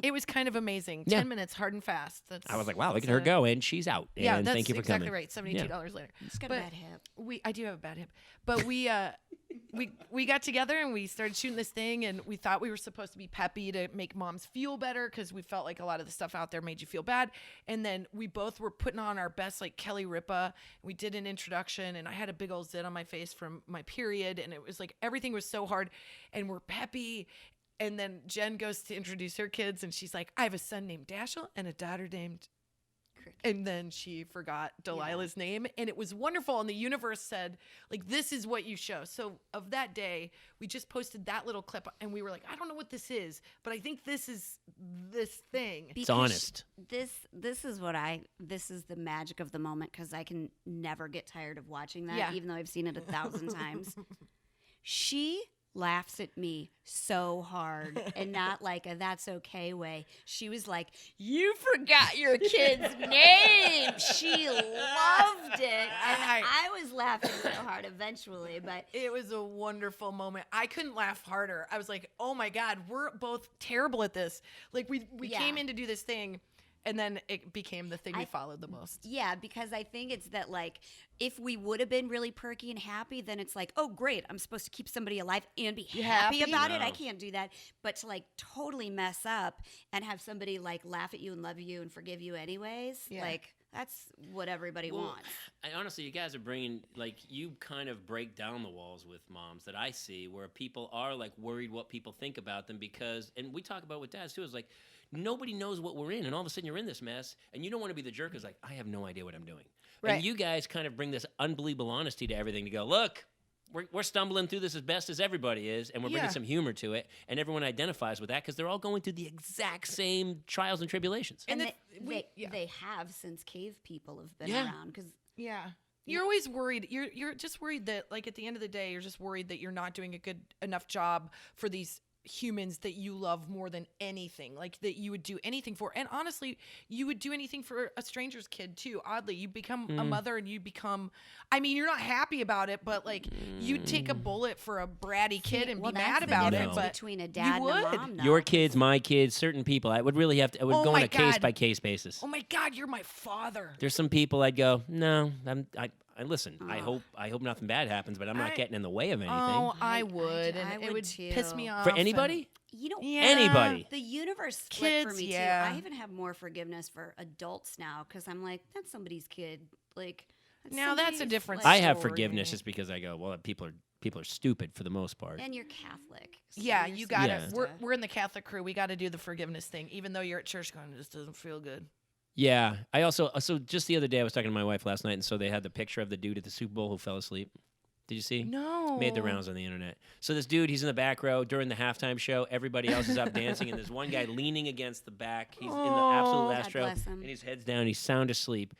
it was kind of amazing. Yeah. 10 minutes, hard and fast. That's. I was like, wow, look at that's her a- go, and she's out. Yeah, and that's thank you for exactly coming. right. $72 later. it's got but- a bad hip. I do have a bad hip, but we got together and we started shooting this thing, and we thought we were supposed to be peppy to make moms feel better, because we felt like a lot of the stuff out there made you feel bad. And then we both were putting on our best, like Kelly Ripa. We did an introduction, and I had a big old zit on my face from my period, and it was like everything was so hard, and we're peppy. And then Jen goes to introduce her kids, and she's like, I have a son named Dashiell and a daughter named. And then she forgot Delilah's name, and it was wonderful. And the universe said, like, this is what you show. So of that day, we just posted that little clip, and we were like, I don't know what this is, but I think this is this thing. It's honest. This is the magic of the moment, because I can never get tired of watching that, Yeah. even though I've seen it 1,000 times. She laughs at me so hard, and not like a that's okay way. She was like, you forgot your kid's name. She loved it. And I was laughing so hard eventually, but It was a wonderful moment. I couldn't laugh harder. I was like, oh my God, we're both terrible at this. Like we Yeah. came in to do this thing, and then it became the thing we followed the most. yeah, because I think it's that, like, if we would have been really perky and happy, then it's like, oh, great, I'm supposed to keep somebody alive and be happy happy? about it. I No. can't do that. But to, like, totally mess up and have somebody, like, laugh at you and love you and forgive you anyways, Yeah. like, that's what everybody Well, wants. And honestly, you guys are bringing, like, you kind of break down the walls with moms that I see, where people are, like, worried what people think about them because, and we talk about with dads too, is like, nobody knows what we're in, and all of a sudden you're in this mess, and you don't want to be the jerk who's like, I have no idea what I'm doing. Right. And you guys kind of bring this unbelievable honesty to everything to go, look, we're stumbling through this as best as everybody is, and we're bringing Yeah. some humor to it, and everyone identifies with that because they're all going through the exact same trials and tribulations. And And they have since cave people have been Yeah. around, because Yeah. You're always worried. You're just worried that, like, at the end of the day, you're just worried that you're not doing a good enough job for these humans that you love more than anything, like that you would do anything for. And honestly, you would do anything for a stranger's kid too. Oddly, you become a mother and you become, I mean, you're not happy about it, but like you'd take a bullet for a bratty kid and be mad about it. But between a dad and a mom, your kids, my kids, certain people, I would really have to. I would go on a case by case basis. Oh my God, you're my father. There's some people I'd go, no, I listen. I hope nothing bad happens, but I'm not getting in the way of anything. Oh, I would, and it would too. piss me off. For anybody? You know, anybody. The universe split Kids, for me too. I even have more forgiveness for adults now because I'm like, that's somebody's kid. Like, now that's a different. I have forgiveness just because I go, well, people are stupid for the most part. And you're Catholic. So Yeah, you're you got it. supposed We're in the Catholic crew. We got to do the forgiveness thing, even though you're at church going, this doesn't feel good. Yeah, I also so just the other day I was talking to my wife last night, and so they had the picture of the dude at the Super Bowl who fell asleep. Did you see? No. Made the rounds on the internet. So this dude, he's in the back row during the halftime show. Everybody else is up dancing, and there's one guy leaning against the back. He's in the absolute last row, and his head's down. He's sound asleep.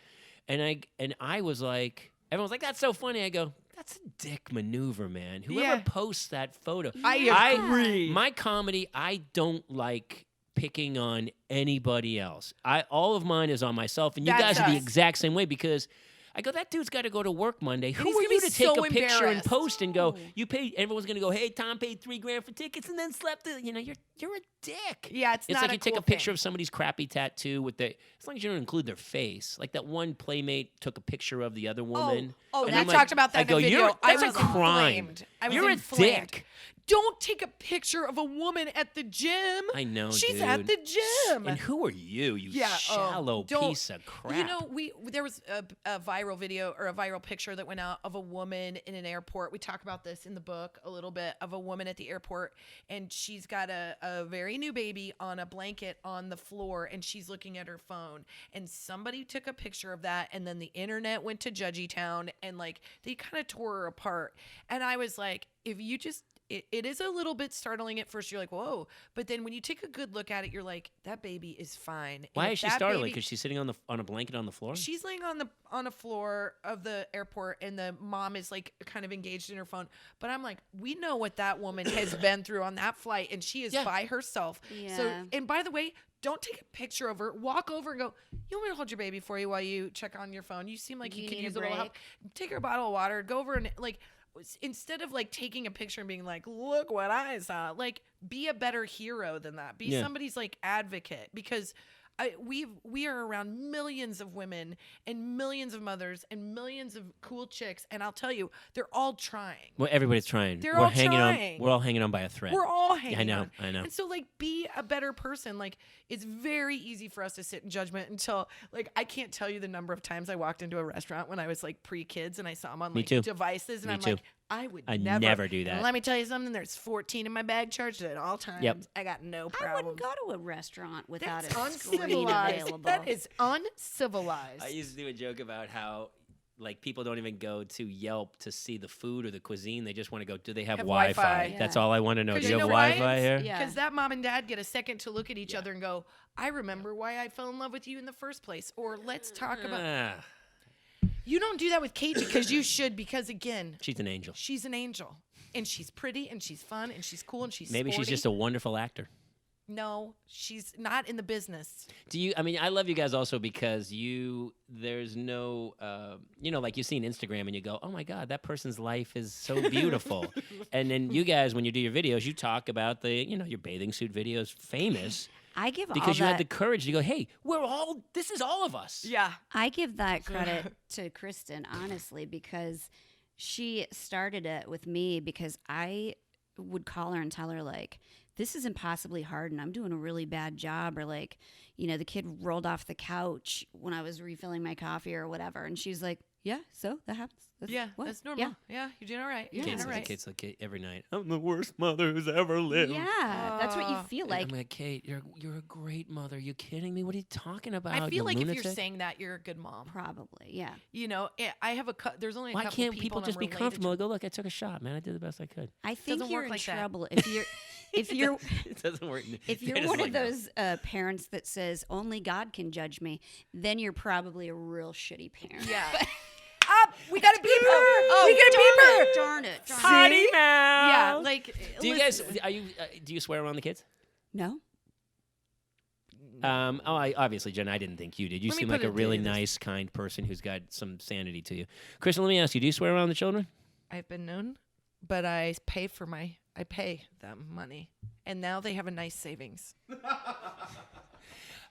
And I was like, everyone's like, that's so funny. I go, that's a dick maneuver, man. Whoever posts that photo. I agree. My comedy, I don't like picking on anybody else. All of mine is on myself, and you guys are the exact same way because I go, that dude's got to go to work Monday. Who are you to take a picture and post and go, you paid, everyone's going to go, hey, Tom paid $3,000 for tickets and then slept, you're a dick. Yeah, it's not like a you take cool a picture thing. of somebody's crappy tattoo with as long as you don't include their face. Like that one playmate took a picture of the other woman. Oh, and we I'm talked about that I in go, a video. that's I a was crime. inflamed. I was You're inflamed. a dick. Don't take a picture of a woman at the gym. I know, She's dude. at the gym. And who are you, shallow piece of crap? You know, there was a viral video or a viral picture that went out of a woman in an airport. We talk about this in the book a little bit, of a woman at the airport, and she's got a very new baby on a blanket on the floor, and she's looking at her phone. And somebody took a picture of that, and then the internet went to Judgy Town, and like they kind of tore her apart. And I was like, if you just it is a little bit startling at first. You're like, whoa. But then when you take a good look at it, you're like, that baby is fine. Why is she startling? Because she's sitting on a blanket on the floor? She's laying on a floor of the airport, and the mom is like kind of engaged in her phone. But I'm like, we know what that woman has been through on that flight, and she is by herself. Yeah. So, and by the way, don't take a picture of her. Walk over and go, you want me to hold your baby for you while you check on your phone? You seem like you could use a little help. Take her a bottle of water. Go over and like, instead of like taking a picture and being like, look what I saw, like be a better hero than that. Be somebody's like advocate, because we are around millions of women and millions of mothers and millions of cool chicks, and I'll tell you, they're all trying. Well, everybody's trying. We're all trying. We're all hanging on by a thread. We're all hanging on. I know. And so, like, be a better person. Like, it's very easy for us to sit in judgment until, like, I can't tell you the number of times I walked into a restaurant when I was, like, pre-kids and I saw them on, like, devices. And I'm like, I never do that. And let me tell you something. There's 14 in my bag charged at all times. Yep. I got no problem. I wouldn't go to a restaurant without That's a screen uncivilized. available. That is uncivilized. I used to do a joke about how, like, people don't even go to Yelp to see the food or the cuisine. They just want to go, do they have Wi-Fi? Yeah. That's all I want to know. Do you you have know why? Wi-Fi here? Yeah. Because that mom and dad get a second to look at each other and go, I remember why I fell in love with you in the first place. Or let's talk about... You don't do that with Kate because you should, because, again... She's an angel. She's an angel. And she's pretty, and she's fun, and she's cool, and she's Maybe sporty. she's just a wonderful actor. No, she's not in the business. I mean, I love you guys also because there's no, like you see on Instagram and you go, oh my God, that person's life is so beautiful. And then you guys, when you do your videos, you talk about your bathing suit videos, famous. I give because you had the courage to go, hey, this is all of us. Yeah. I give that credit to Kristin, honestly, because she started it with me because I would call her and tell her, like, this is impossibly hard and I'm doing a really bad job, or like, the kid rolled off the couch when I was refilling my coffee or whatever. And she's like, yeah, so that happens. That's normal. Yeah, you're doing all right. You're doing all right. Kate's like, Kate, every night, I'm the worst mother who's ever lived. Yeah, that's what you feel like. I'm like, Kate, you're a great mother. Are you kidding me? What are you talking about? I feel like lunatic? if you're saying that, you're a good mom. Probably, yeah. I have there's only a couple Why can't people just be comfortable? Go, look, I took a shot, man. I did the best I could. I think Doesn't you're work in like that. trouble if you're it doesn't work. if you're one of those parents that says only God can judge me, then you're probably a real shitty parent. Yeah. We got to beep her. We got to beep her. Darn it. Potty mouth. Yeah, like, Do you guys? Do you swear around the kids? No. Obviously, Jen, I didn't think you did. You Let me seem put like a it really this- nice, kind person who's got some sanity to you. Kristin, let me ask you: do you swear around the children? I've been known, but I pay them money, and now they have a nice savings.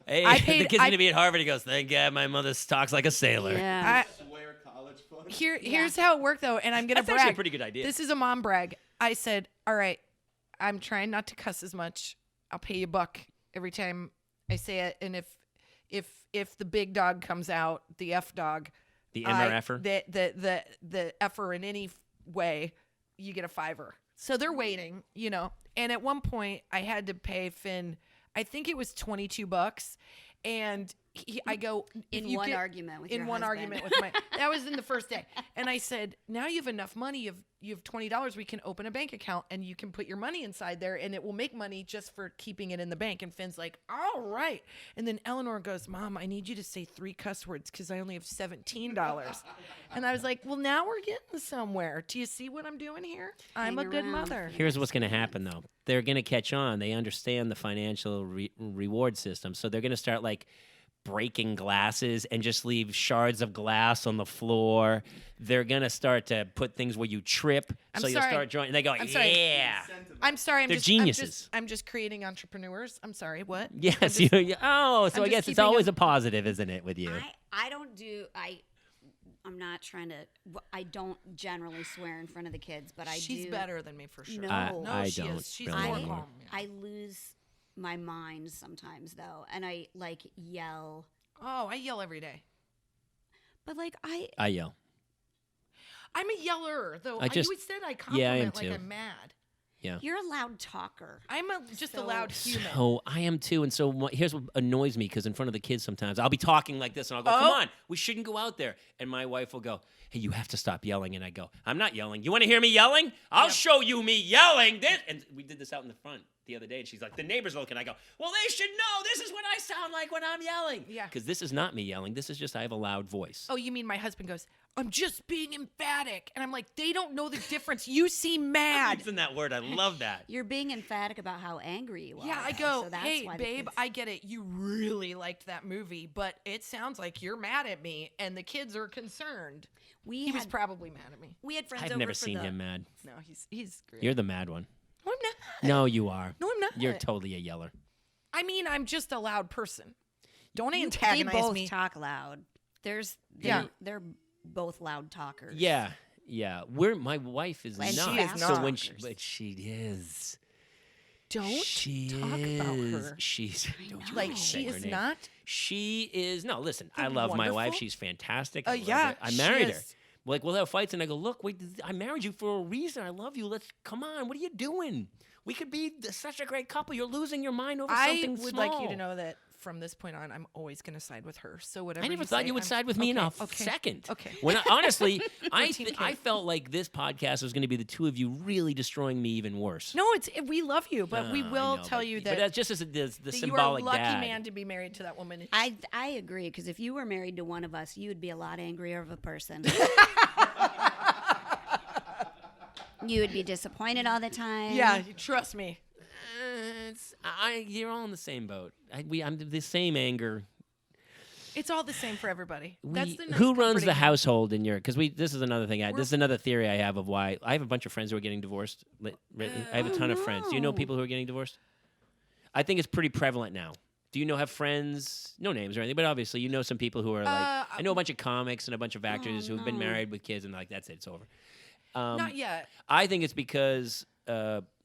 Hey, I the paid- kid's I- gonna be at Harvard. He goes, "Thank God, my mother talks like a sailor." Yeah. Swear college fund. Here's how it worked though, and I'm gonna That's brag. actually a pretty good idea. This is a mom brag. I said, all right, I'm trying not to cuss as much. I'll pay you $1 every time I say it, and if the big dog comes out, the F dog, the M or F-er? the effer in any way, you get a $5. So they're waiting, And at one point, I had to pay Finn. I think it was $22, and I go In you one get- argument with in your one husband. argument with my. That was in the first day, and I said, "Now you have enough money. You have $20. We can open a bank account, and you can put your money inside there, and it will make money just for keeping it in the bank." And Finn's like, "All right." And then Eleanor goes, "Mom, I need you to say 3 cuss words because I only have $17." And I was like, "Well, now we're getting somewhere. Do you see what I'm doing here? I'm a Hang good around. mother." Here's what's going to happen, though. They're going to catch on. They understand the financial reward system, so they're going to start like breaking glasses and just leave shards of glass on the floor. They're going to start to put things where you trip, I'm so you'll sorry. start joining. They go, I'm sorry. yeah. I'm sorry. They're geniuses. I'm just creating entrepreneurs. I'm sorry. What? Yes. I'm just- So I'm I just guess it's keeping always them- a positive, isn't it, with you? I don't do I'm not trying to. I don't generally swear in front of the kids, but I She's do. better than me for sure. No. No, I she don't is. She's really more anymore. calm. Yeah. I lose my mind sometimes though, and I like yell. Oh, I yell every day. But like I yell. I'm a yeller, though. I just- you said I yeah, I compliment am like too. I'm mad. you're a loud talker. I'm just a So- loud human. So I am too, and so here's what annoys me, because in front of the kids sometimes I'll be talking like this, and I'll go, "Come on, we shouldn't go out there," and my wife will go, "Hey, you have to stop yelling," and I go, "I'm not yelling. You want to hear me yelling? I'll show you me yelling." And we did this out in the front the other day, and she's like, "The neighbors are looking." I go, "Well, they should know. This is what I sound like when I'm yelling." Yeah. Because this is not me yelling. This is just I have a loud voice. Oh, you mean my husband goes, "I'm just being emphatic," and I'm like, they don't know the difference. You seem mad. Using that word, I love that. You're being emphatic about how angry you are. Yeah, I though, go, so that's "Hey, why the babe, kids- I get it. You really liked that movie, but it sounds like you're mad at me, and the kids are concerned." we He was had probably mad at me. we had friends I've over never for seen the, him mad. No, he's great. You're the mad one. No, I'm not. No, you are. No, I'm not. You're totally a yeller. I mean, I'm just a loud person. Don't They antagonize both me. talk loud. Yeah. They're both loud talkers. Yeah, yeah. My wife is And not. she is So not. when but she is. Don't She talk about her. She's don't you Like ever say she her is name. not. She is no. Listen, The I love my wife. wonderful? She's fantastic. I love Yeah, her. I she married her. is. Like we'll have fights, and I go, "Look, wait, I married you for a reason. I love you. Let's come on. What are you doing? We could be such a great couple. You're losing your mind over I something would small." like you to know that from this point on, I'm always going to side with her. So whatever. I never you thought say, you would I'm- side with me in a okay. second. Okay. When honestly, Team I Kate. felt like this podcast was going to be the two of you really destroying me even worse. No, we love you, but we I will know, tell but- you but that, that's just as the that you are a symbolic lucky dad. man to be married to that woman. I agree, because if you were married to one of us, you would be a lot angrier of a person. You would be disappointed all the time. Yeah, trust me. You're all in the same boat. I'm the same anger. It's all the same for everybody. That's the nice Who runs comforting the thing. household in your? Because this is another thing. This is another theory I have of why I have a bunch of friends who are getting divorced. I have a ton of friends. Do you know no. people who are getting divorced? I think it's pretty prevalent now. Do you have friends? No names or anything, but obviously you know some people who are like. I know a bunch of comics and a bunch of actors who've been no. married with kids and like that's it. It's over. Not yet. I think it's because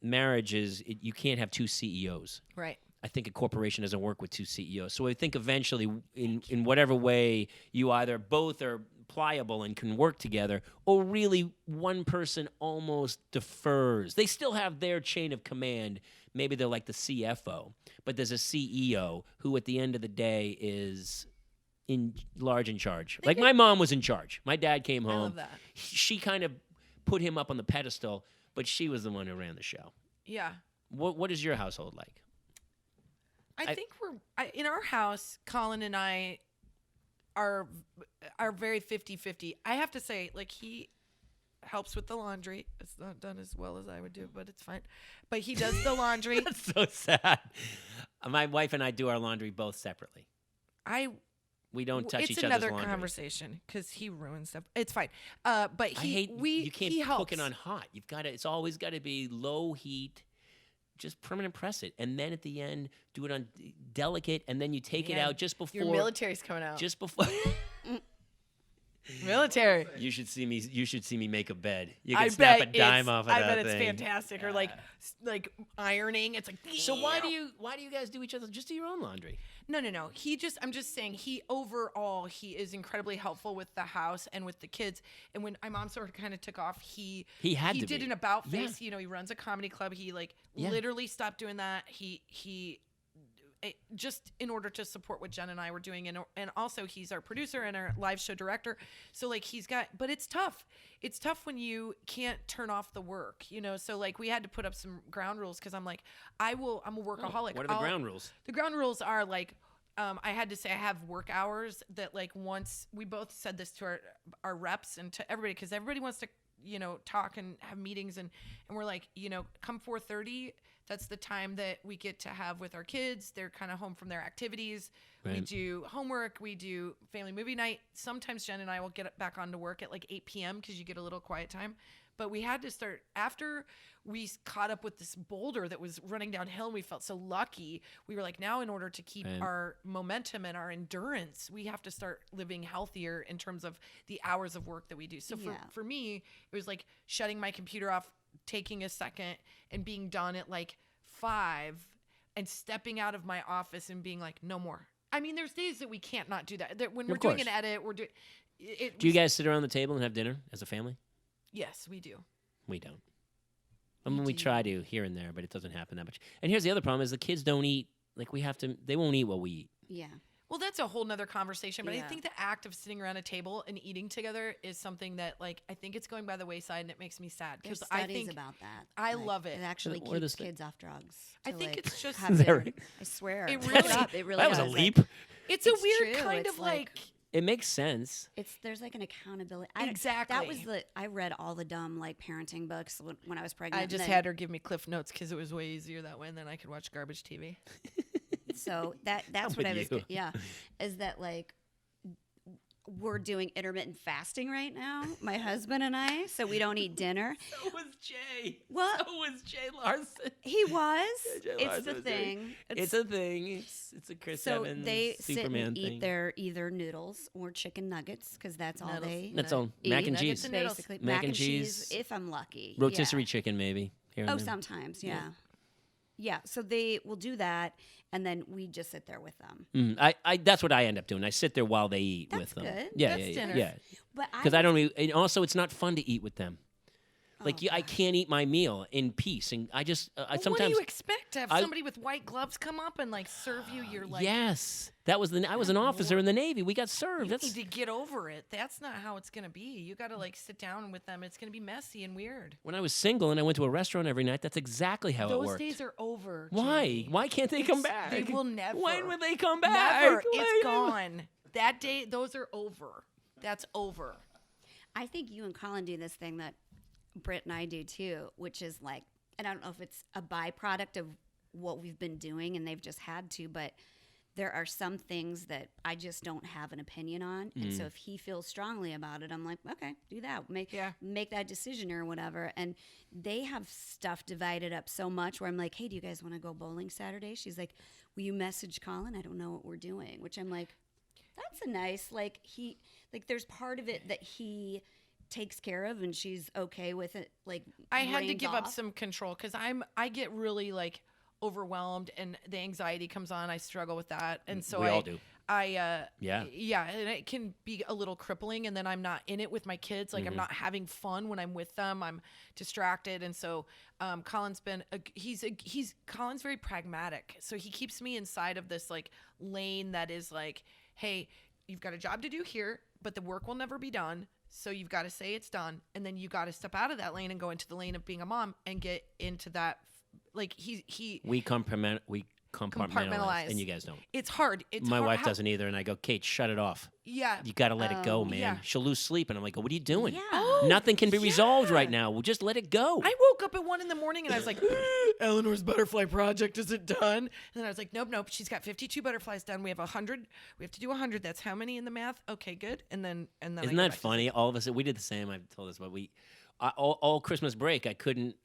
marriage is you can't have two CEOs. Right. I think a corporation doesn't work with two CEOs. So I think eventually, in whatever way, you either both are pliable and can work together, or really one person almost defers. They still have their chain of command. Maybe they're like the CFO, but there's a CEO who at the end of the day is in charge. Like my mom was in charge. My dad came home. I love that. She kind of put him up on the pedestal, but she was the one who ran the show. Yeah. What is your household like? I think in our house, Colin and I are very 50-50. I have to say, like helps with the laundry. It's not done as well as I would do, but it's fine. But he does the laundry. That's so sad. My wife and I do our laundry both separately. We don't touch each other's laundry. It's another conversation because he ruins stuff. It's fine. But you can't he helps. cook it on hot. It's always got to be low heat. Just permanent press it, and then at the end do it on delicate, and then you take it out just before. Your military's coming out. Just before. Military. You should see me make a bed. You can snap a dime off of that thing. I bet it's fantastic. Or like ironing. It's like. So why do you guys do each other? Just do your own laundry. No. I'm just saying he is incredibly helpful with the house and with the kids. And when my mom sort of kind of took off, he did an about face. He runs a comedy club. He literally stopped doing that. He just in order to support what Jen and I were doing, and also he's our producer and our live show director. So but it's tough. It's tough when you can't turn off the work, So we had to put up some ground rules because I'm a workaholic. What are the ground rules? The ground rules are I had to say I have work hours that once we both said this to our reps and to everybody because everybody wants to talk and have meetings and we're come 4:30. That's the time that we get to have with our kids. They're kind of home from their activities. Right. We do homework. We do family movie night. Sometimes Jen and I will get back onto work at 8 p.m. because you get a little quiet time. But we had to start after we caught up with this boulder that was running downhill and we felt so lucky. We were now in order to keep our momentum and our endurance, we have to start living healthier in terms of the hours of work that we do. So for me, it was shutting my computer off, taking a second and being done at 5 and stepping out of my office and being no more. I mean, there's days that we can't not do that. When we're doing an edit, we're doing it. Do you guys sit around the table and have dinner as a family? Yes, we do. We don't. We try to here and there, but it doesn't happen that much. And here's the other problem is the kids don't eat. They won't eat what we eat. Yeah. Well, that's a whole nother conversation, but I think the act of sitting around a table and eating together is something that, I think it's going by the wayside, and it makes me sad because I think about that. I love it. It actually keeps kids off drugs. I think it's just. I swear. It really. That was a leap. It's a weird kind of It makes sense. There's an accountability. Exactly. That was I read all the dumb parenting books when I was pregnant. I just had her give me Cliff Notes because it was way easier that way, and then I could watch garbage TV. So that's what I was. Yeah, is that we're doing intermittent fasting right now, my husband and I, so we don't eat dinner. So was Jay. What? So was Jay Larson. He was. Jay It's Larson the thing. It's a thing. It's a Chris Evans they Superman sit and eat their either noodles or chicken nuggets because that's all they. That's all. Mac and cheese. Basically, mac and cheese. If I'm lucky. Rotisserie chicken maybe. Here and there. Sometimes, yeah. Yeah, so they will do that, and then we just sit there with them. That's what I end up doing. I sit there while they eat with them. Good. Yeah, That's dinner. yeah. Because I don't. And also, it's not fun to eat with them. I can't eat my meal in peace, and I just sometimes. What do you expect to have somebody with white gloves come up and serve you your Yes, that was I was an officer in the Navy. We got served. You need to get over it. That's not how it's gonna be. You got to sit down with them. It's gonna be messy and weird. When I was single and I went to a restaurant every night, that's exactly how it worked. Those days are over. Why? Jamie. Why can't they come back? They will never. When will they come back? Never. It's gone. That day. Those are over. That's over. I think you and Colin do this thing that Britt and I do too, which is and I don't know if it's a byproduct of what we've been doing and they've just had to, but there are some things that I just don't have an opinion on. And so if he feels strongly about it, I'm okay, do that. Make that decision or whatever. And they have stuff divided up so much where I'm hey, do you guys want to go bowling Saturday? She's will you message Colin? I don't know what we're doing, which I'm that's a nice, there's part of it that he takes care of and she's okay with it. I had to give up some control because I get really overwhelmed and the anxiety comes on. I struggle with that. And so we all do. And it can be a little crippling, and then I'm not in it with my kids. I'm not having fun when I'm with them. I'm distracted. And so Colin's been Colin's very pragmatic. So he keeps me inside of this lane that is hey, you've got a job to do here, but the work will never be done. So you've got to say it's done, and then you got to step out of that lane and go into the lane of being a mom and get into that. We compartmentalize, and you guys don't. It's hard. My wife doesn't either, and I go, Kate, shut it off. Yeah. You got to let it go, man. Yeah. She'll lose sleep, and I'm like, what are you doing? Yeah. Oh, Nothing can be resolved right now. We'll just let it go. I woke up at 1 a.m. and I was like, Eleanor's butterfly project, is it done? And then I was like, nope. She's got 52 butterflies done. We have 100. We have to do 100. That's how many in the math? Okay, good. And then Isn't that funny? All of us, we did the same. I've told this, but all Christmas break, I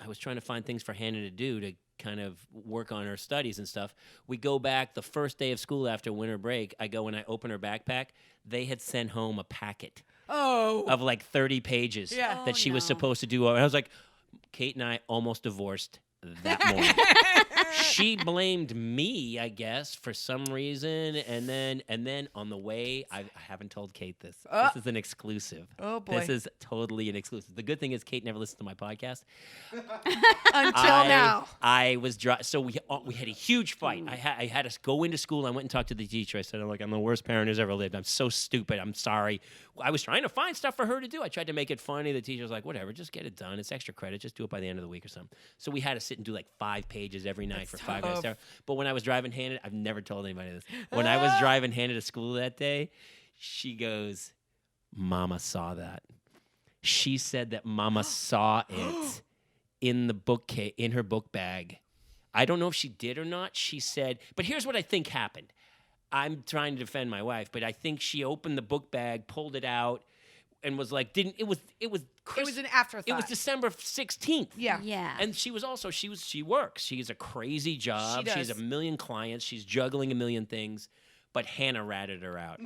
was trying to find things for Hannah to do to kind of work on her studies and stuff. We go back the first day of school after winter break. I go and I open her backpack. They had sent home a packet of like 30 pages that she was supposed to do. I was like, Kate and I almost divorced that morning. She blamed me, I guess, for some reason, and then on the way, I haven't told Kate this. This is an exclusive. Oh boy, this is totally an exclusive. The good thing is Kate never listens to my podcast until now. I was so we had a huge fight. I had to go into school. I went and talked to the teacher. I said, I'm the worst parent who's ever lived. I'm so stupid. I'm sorry. I was trying to find stuff for her to do. I tried to make it funny. The teacher was like, whatever, just get it done. It's extra credit. Just do it by the end of the week or something. So we had to sit and do like 5 pages every night for 5 minutes. But when I was driving Hannah, I've never told anybody this. When I was driving Hannah to school that day, she goes, Mama saw that. She said that Mama saw it in in her book bag. I don't know if she did or not. She said, but here's what I think happened. I'm trying to defend my wife, but I think she opened the book bag, pulled it out, and was like, it was an afterthought. It was December 16th. Yeah. Yeah. And she works. She's a crazy job. She has a million clients. She's juggling a million things. But Hannah ratted her out.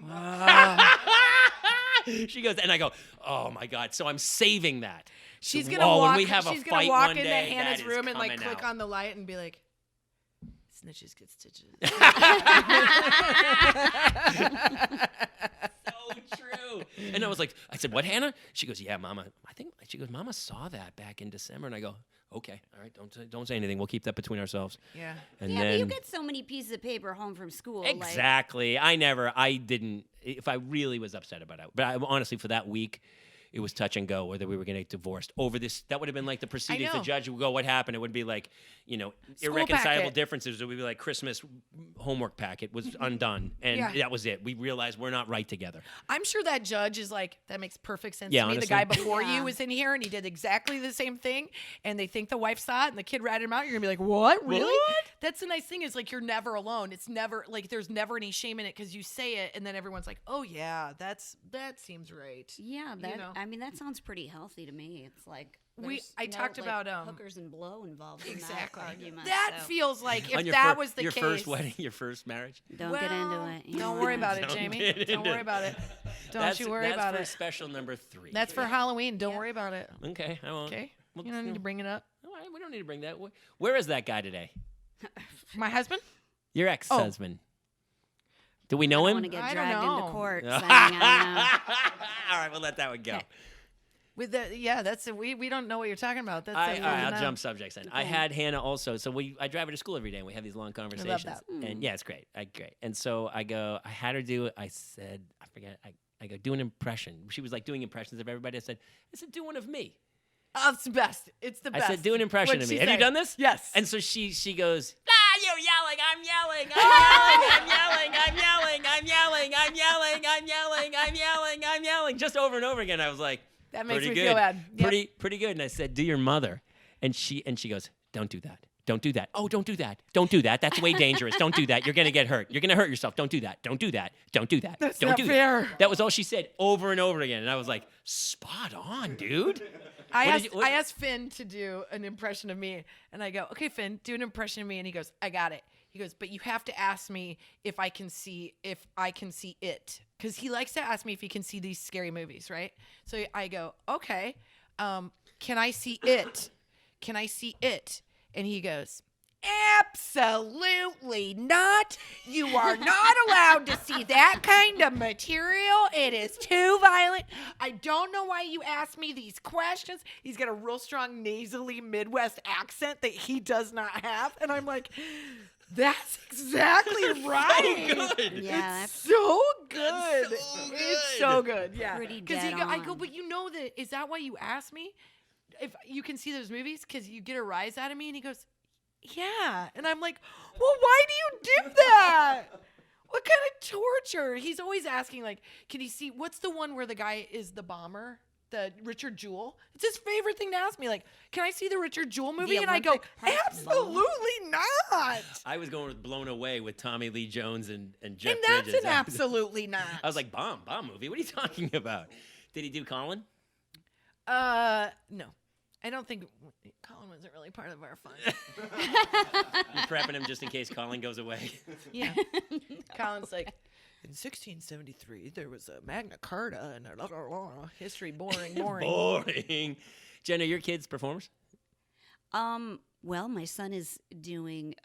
She goes, and I go, oh my God. So I'm saving that. She's going to walk, when we have a fight walk one into day, Hannah's room and like click on the light and be like, snitches get stitches. So true. And I said, what, Hannah? She goes, yeah, Mama. She goes, Mama saw that back in December. And I go, okay, all right, don't say anything. We'll keep that between ourselves. Yeah. And yeah, but you get so many pieces of paper home from school. Exactly. I didn't, if I really was upset about it. But honestly, for that week, it was touch and go whether we were going to get divorced over this. That would have been like the proceedings. The judge would go, what happened? It would be like, irreconcilable differences. It would be like Christmas homework packet was undone. And that was it. We realized we're not right together. I'm sure that judge is like, that makes perfect sense to me. Honestly. The guy before you was in here and he did exactly the same thing. And they think the wife saw it and the kid ratted him out. You're going to be like, what? Really? What? That's the nice thing is like, you're never alone. It's never like, there's never any shame in it because you say it and then everyone's like, oh yeah, that seems right. Yeah. I mean, that sounds pretty healthy to me. It's like I talked about hookers and blow involved exactly. in that argument. That feels like if that was the your case. Your first wedding, your first marriage. Don't get into it. Don't worry about it, Jamie. Don't worry about it. Don't you worry about it. That's for special number 3. That's for Halloween. Don't worry about it. Okay, I won't. Okay, you don't need to bring it up. All right, we don't need to bring that. Where is that guy today? My husband? Your ex-husband. Do we know him? I want to get dragged into court. All right, we'll let that one go. Okay. With we don't know what you're talking about. That's all right, I'll jump subjects then. I had Hannah also. So I drive her to school every day and we have these long conversations. I love that. And yeah, it's great. Great. And so I had her do it. I said, I forget. I go, do an impression. She was like doing impressions of everybody. I said, do one of me. Oh, it's the best. It's the best. I said, do an impression What'd of me. she Have say? you done this? Yes. And so she goes, you're yelling. I'm yelling. I'm yelling. I'm yelling. I'm yelling. I'm yelling. I'm yelling. I'm yelling. I'm yelling. Just over and over again. I was like, that makes me good. feel bad. Yep. Pretty good. And I said, do your mother. And she goes, don't do that. Don't do that. Oh, don't do that. Don't do that. That's way dangerous. Don't do that. You're going to get hurt. You're going to hurt yourself. Don't do that. Don't do that. Don't do that. That's don't not do fair. That. That was all she said over and over again. And I was like, spot on, dude. I asked Finn to do an impression of me. And I go, okay, Finn, do an impression of me. And he goes, I got it. He goes, but you have to ask me if I can see it. Because he likes to ask me if he can see these scary movies, right? So I go, okay, can I see it? Can I see it? And he goes, absolutely not. You are not allowed to see that kind of material. It is too violent. I don't know why you ask me these questions. He's got a real strong nasally Midwest accent that he does not have. And I'm like, that's exactly right. So good. Yeah, it's so good. That's so good. It's so good. Yeah. Pretty dead on. I go, but you know that, is that why you asked me if you can see those movies? Because you get a rise out of me? And he goes, Yeah. And I'm like, well, why do you do that? What kind of torture? He's always asking, like, can he see, what's the one where the guy is the bomber? The Richard Jewell? It's his favorite thing to ask me, like, can I see the Richard Jewell movie? And I go, absolutely not. I was going with Blown Away with Tommy Lee Jones and Jeff And that's Bridges. an absolutely not. I was like, bomb movie? What are you talking about? Did he do Colin? No. I don't think Colin wasn't really part of our fun. You're prepping him just in case Colin goes away. Yeah. Colin's like, in 1673, there was a Magna Carta and history boring. Boring. Jen, are your kids performers? Well, my son is doing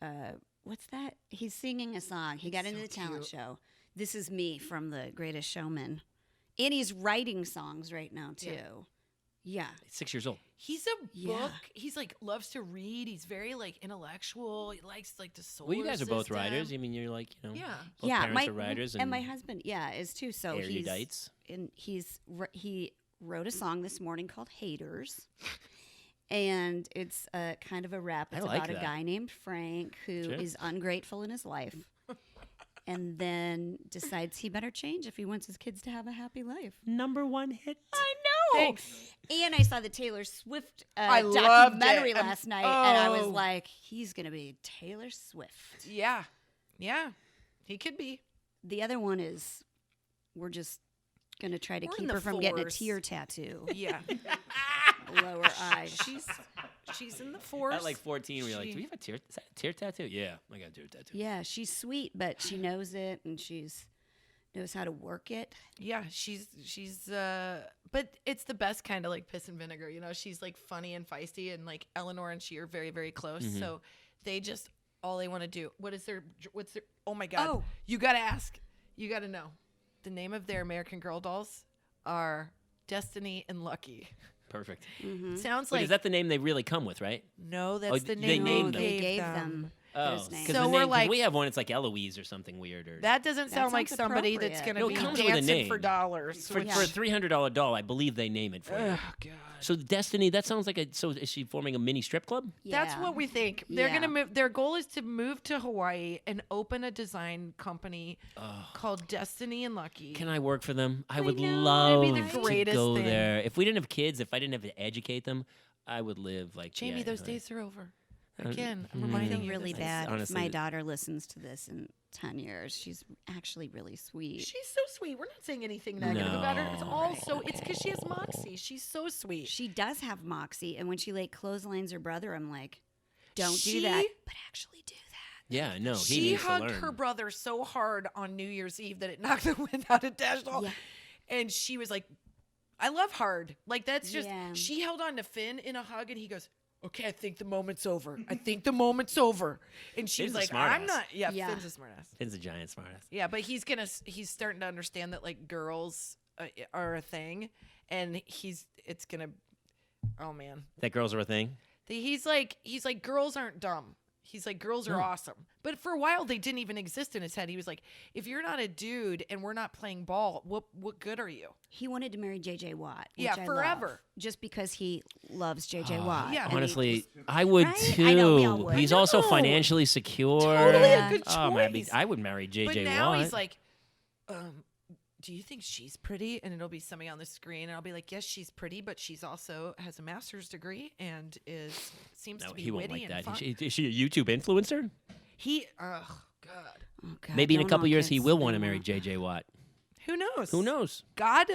what's that? He's singing a song. He got into the talent show. This Is Me from The Greatest Showman. And he's writing songs right now too. Yeah. He's 6 years old. He's a book. He's like loves to read. He's very like intellectual. He likes like the solar Well, you guys are both system. writers. I mean, you're like, both Yeah, parents are writers. and my husband, is too. So erudites. he wrote a song this morning called "Haters," and it's kind of a rap. It's like about a that. guy named Frank who is ungrateful in his life, and then decides he better change if he wants his kids to have a happy life. #1 hit. I know. Thanks. And I saw the Taylor Swift I loved documentary it. last night, and I was Oh. like, he's gonna be Taylor Swift. Yeah. He could be. The other one is we're just going to try to We're in keep the her from getting a force. tear tattoo Yeah. below her eye. She's in the force. At like 14, were you like, She- do we have a tear? Is that a tear tattoo? Yeah, I got a tear tattoo. Yeah, she's sweet, but she knows it and knows how to work it. Yeah, she's but it's the best kind of like piss and vinegar, she's like funny and feisty, and like Eleanor and she are very, very close. Mm-hmm. So they just, all they want to do, what's their, oh my God, Oh. you got to ask, you got to know. The name of their American Girl dolls are Destiny and Lucky. Perfect. Sounds Wait, like, is that the name they really come with, right? no, that's the they name named they them. gave, Gave them Oh, those names. because So we're like- we have one. It's like Eloise or something weird. Or that doesn't sound like sounds somebody that's appropriate. going to No, it be comes with a dancing name. for dollars. for a $300 doll, I believe they name it for you. Oh, God. So Destiny, that sounds like so is she forming a mini strip club? That's Yeah. what we think. They're Yeah. gonna move. Their goal is to move to Hawaii and open a design company called Destiny and Lucky. Can I work for them? I would know, love it'd be the to greatest go thing. there. If we didn't have kids, if I didn't have to educate them, I would live like Jamie, yeah, those like- days are over. Again, I'm I reminding feel you. really this. bad if honestly- my daughter listens to this in 10 years. She's actually really sweet. She's so sweet. We're not saying anything negative about her. It's all so. It's because she has moxie. She's so sweet. She does have moxie, and when she like clotheslines her brother, I'm like, don't She- do that, but actually do that. Yeah, no, he She needs to hugged learn. her brother so hard on New Year's Eve that it knocked the wind out of Dash doll. Yeah. And she was like, I love hard. Like, that's just, Yeah. she held on to Finn in a hug, and he goes, okay, I think the moment's over. I think the moment's over. And she Finn's was a like, I'm smartass. not, yeah, Yeah. Finn's a smartass. Finn's a giant smartass. Yeah, but he's starting to understand that, like, girls are a thing, and it's gonna, oh man. That girls are a thing. He's like, girls aren't dumb. He's like, girls are awesome. But for a while, they didn't even exist in his head. He was like, if you're not a dude and we're not playing ball, what good are you? He wanted to marry J.J. Watt. Which Yeah, I forever. love, just because he loves J.J. Watt. Yeah. And he- Honestly, I would Right? too. I know we all would. He's I also know. financially secure. Totally a good Oh, man, choice. I would marry But JJ now Watt. he's like, do you think she's pretty? And it'll be somebody on the screen, and I'll be like, yes, she's pretty, but she's also has a master's degree and seems no, to be he won't witty like and that. fun. Is she a YouTube influencer? Oh God, Oh, God, Maybe in a don't couple all years he kids will say want to that. marry JJ Watt. who knows? Who knows? God,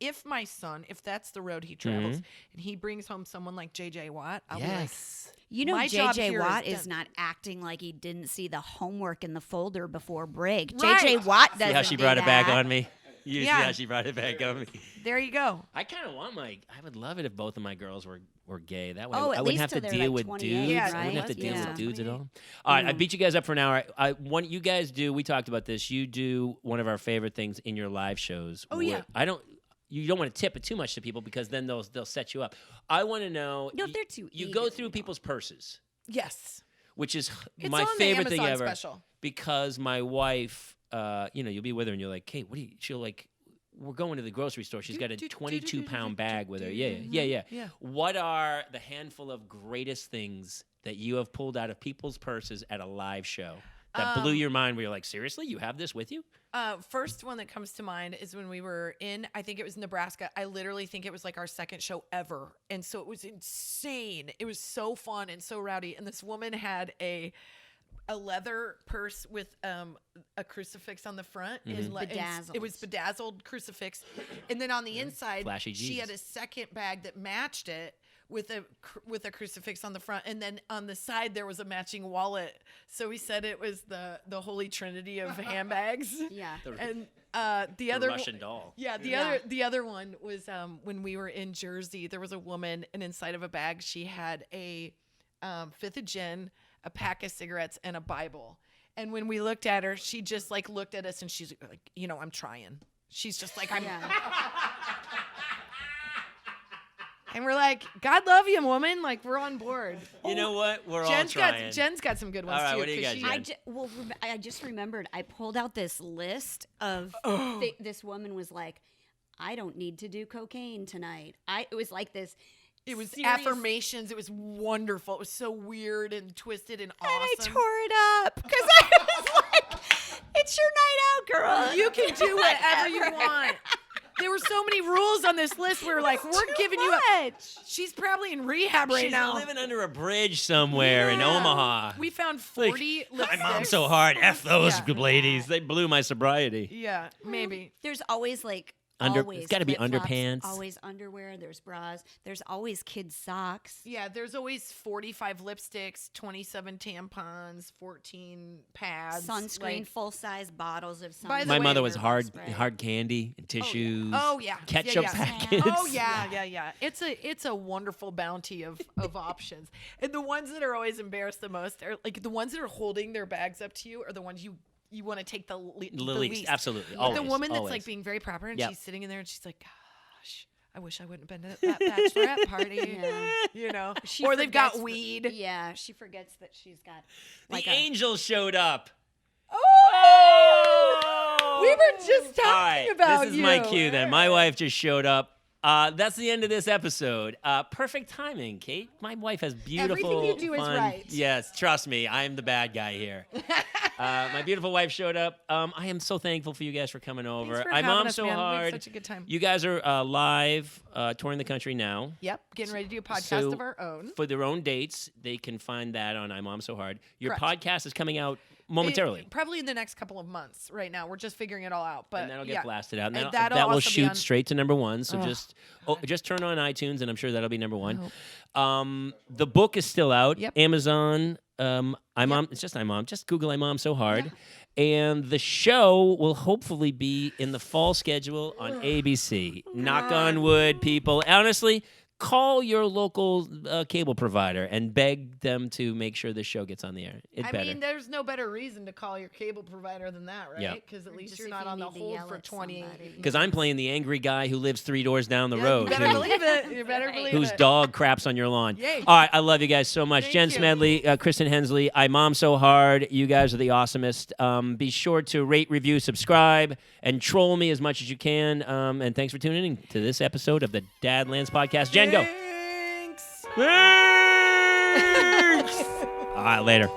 if my son, if that's the road he travels, Mm-hmm. and he brings home someone like JJ Watt, I'll Yes. You know, My job J.J. here Watt is is done. not acting like he didn't see the homework in the folder before break. Right. J.J. Watt doesn't See how she do brought it back that. on me? You Yeah. see how she brought it back on me? be there. You go. I kind of want I would love it if both of my girls were gay. That way Oh, I at wouldn't least have to till they're, deal like, with 28, dudes. Yeah, I wouldn't have to right? deal Yeah. with dudes at all. All right, I beat you guys up for an hour. You guys do. We talked about this. You do one of our favorite things in your live shows. Oh, yeah. You don't want to tip it too much to people because then they'll set you up. I want to know. No, if they're too You eager, go then through you people's purses, Yes, which is it's my on favorite the thing Amazon ever. special. Because my wife, you'll be with her and you're like, hey, what do you? She'll like, we're going to the grocery store. She's got a 22-pound bag with her. Yeah. Yeah. What are the handful of greatest things that you have pulled out of people's purses at a live show that blew your mind where you're like, seriously, you have this with you? First one that comes to mind is when we were in, I think it was Nebraska. I literally think it was like our second show ever. And so it was insane. It was so fun and so rowdy. And this woman had a leather purse with a crucifix on the front. Bedazzled. It was bedazzled crucifix. And then on the inside, Flashy she Jesus. had a second bag that matched it with a crucifix on the front. And then on the side, there was a matching wallet. So we said it was the Holy Trinity of handbags. Yeah. And the The other Russian doll. yeah, the other one was when we were in Jersey. There was a woman, and inside of a bag, she had a fifth of gin, a pack of cigarettes, and a Bible. And when we looked at her, she just like looked at us, and she's like, I'm trying. She's just like, I'm. Yeah. And we're like, God love you, woman. Like, we're on board. You know what? We're all Jen's trying. got some good ones All right, too. what do you 'cause got, she- Jen? I just remembered. I pulled out this list of this woman was like, I don't need to do cocaine tonight. It was like this. It was serious- affirmations. It was wonderful. It was so weird and twisted and awesome. And I tore it up because I was like, "It's your night out, girl. You can do whatever you want. There were so many rules on this list. We were like, we're giving you a. She's probably in rehab right She's now. living under a bridge somewhere in Yeah. Omaha. We found Like, 40 my lipsticks. mom's so hard. F those Yeah. ladies. They blew my sobriety. Yeah, maybe. There's always like It's gotta be flip-flops, underpants. always underwear. There's bras. There's always kids socks. Yeah, there's always 45 lipsticks, 27 tampons, 14 pads. Sunscreen, like- full-size bottles of sunscreen. By the My way- mother was Bug spray. hard candy and tissues. Oh yeah. Ketchup yeah. packets. Oh yeah. It's a wonderful bounty of options. And the ones that are always embarrassed the most are like the ones that are holding their bags up to you are the ones you want to take the least. Absolutely. Like Always, the woman that's always. like being very proper and Yep. she's sitting in there and she's like, gosh, I wish I wouldn't have been at that bachelorette party. Yeah. She Or they've got forgets weed. Yeah, she forgets that she's got The like angel showed up. Oh! We were just All right, talking about this is my cue then. My wife just showed up. That's the end of this episode. Perfect timing, Kate. My wife has beautiful. Everything you do is fun- right. Yes, trust me, I'm the bad guy here. My beautiful wife showed up. I am so thankful for you guys for coming over. Thanks for I'm having Mom us, So man. We had Hard. such a good time. You guys are live touring the country now. Yep, getting ready to do a podcast So, of our own. For their own dates, they can find that on I'm Mom So Hard. Your Correct. podcast is coming out momentarily. Probably in the next couple of months. Right now, we're just figuring it all out. But And that'll get yeah. blasted out. And And that that'll will also be shoot on- straight to number one. So Ugh. just turn on iTunes, and I'm sure that'll be number one. The book is still out. Yep. Amazon. It's just I'm Mom. Just Google I'm Mom So Hard. And the show will hopefully be in the fall schedule on ABC. Knock on wood, people. Honestly, call your local cable provider and beg them to make sure the show gets on the air. It's I better. mean, there's no better reason to call your cable provider than that, Yeah. right? Because at least Just you're if not you on the need to hold yell for at 20. somebody. Because I'm playing the angry guy who lives 3 doors down the Yeah, road. You better who- believe it. You better believe whose it. dog craps on your lawn. Yay. All right, I love you guys so much. Thank Jen you. Smedley, Kristin Hensley, I Mom So Hard. You guys are the awesomest. Be sure to rate, review, subscribe, and troll me as much as you can. And thanks for tuning in to this episode of the DadLands podcast. Jen, go. Thanks. Thanks. All right, later.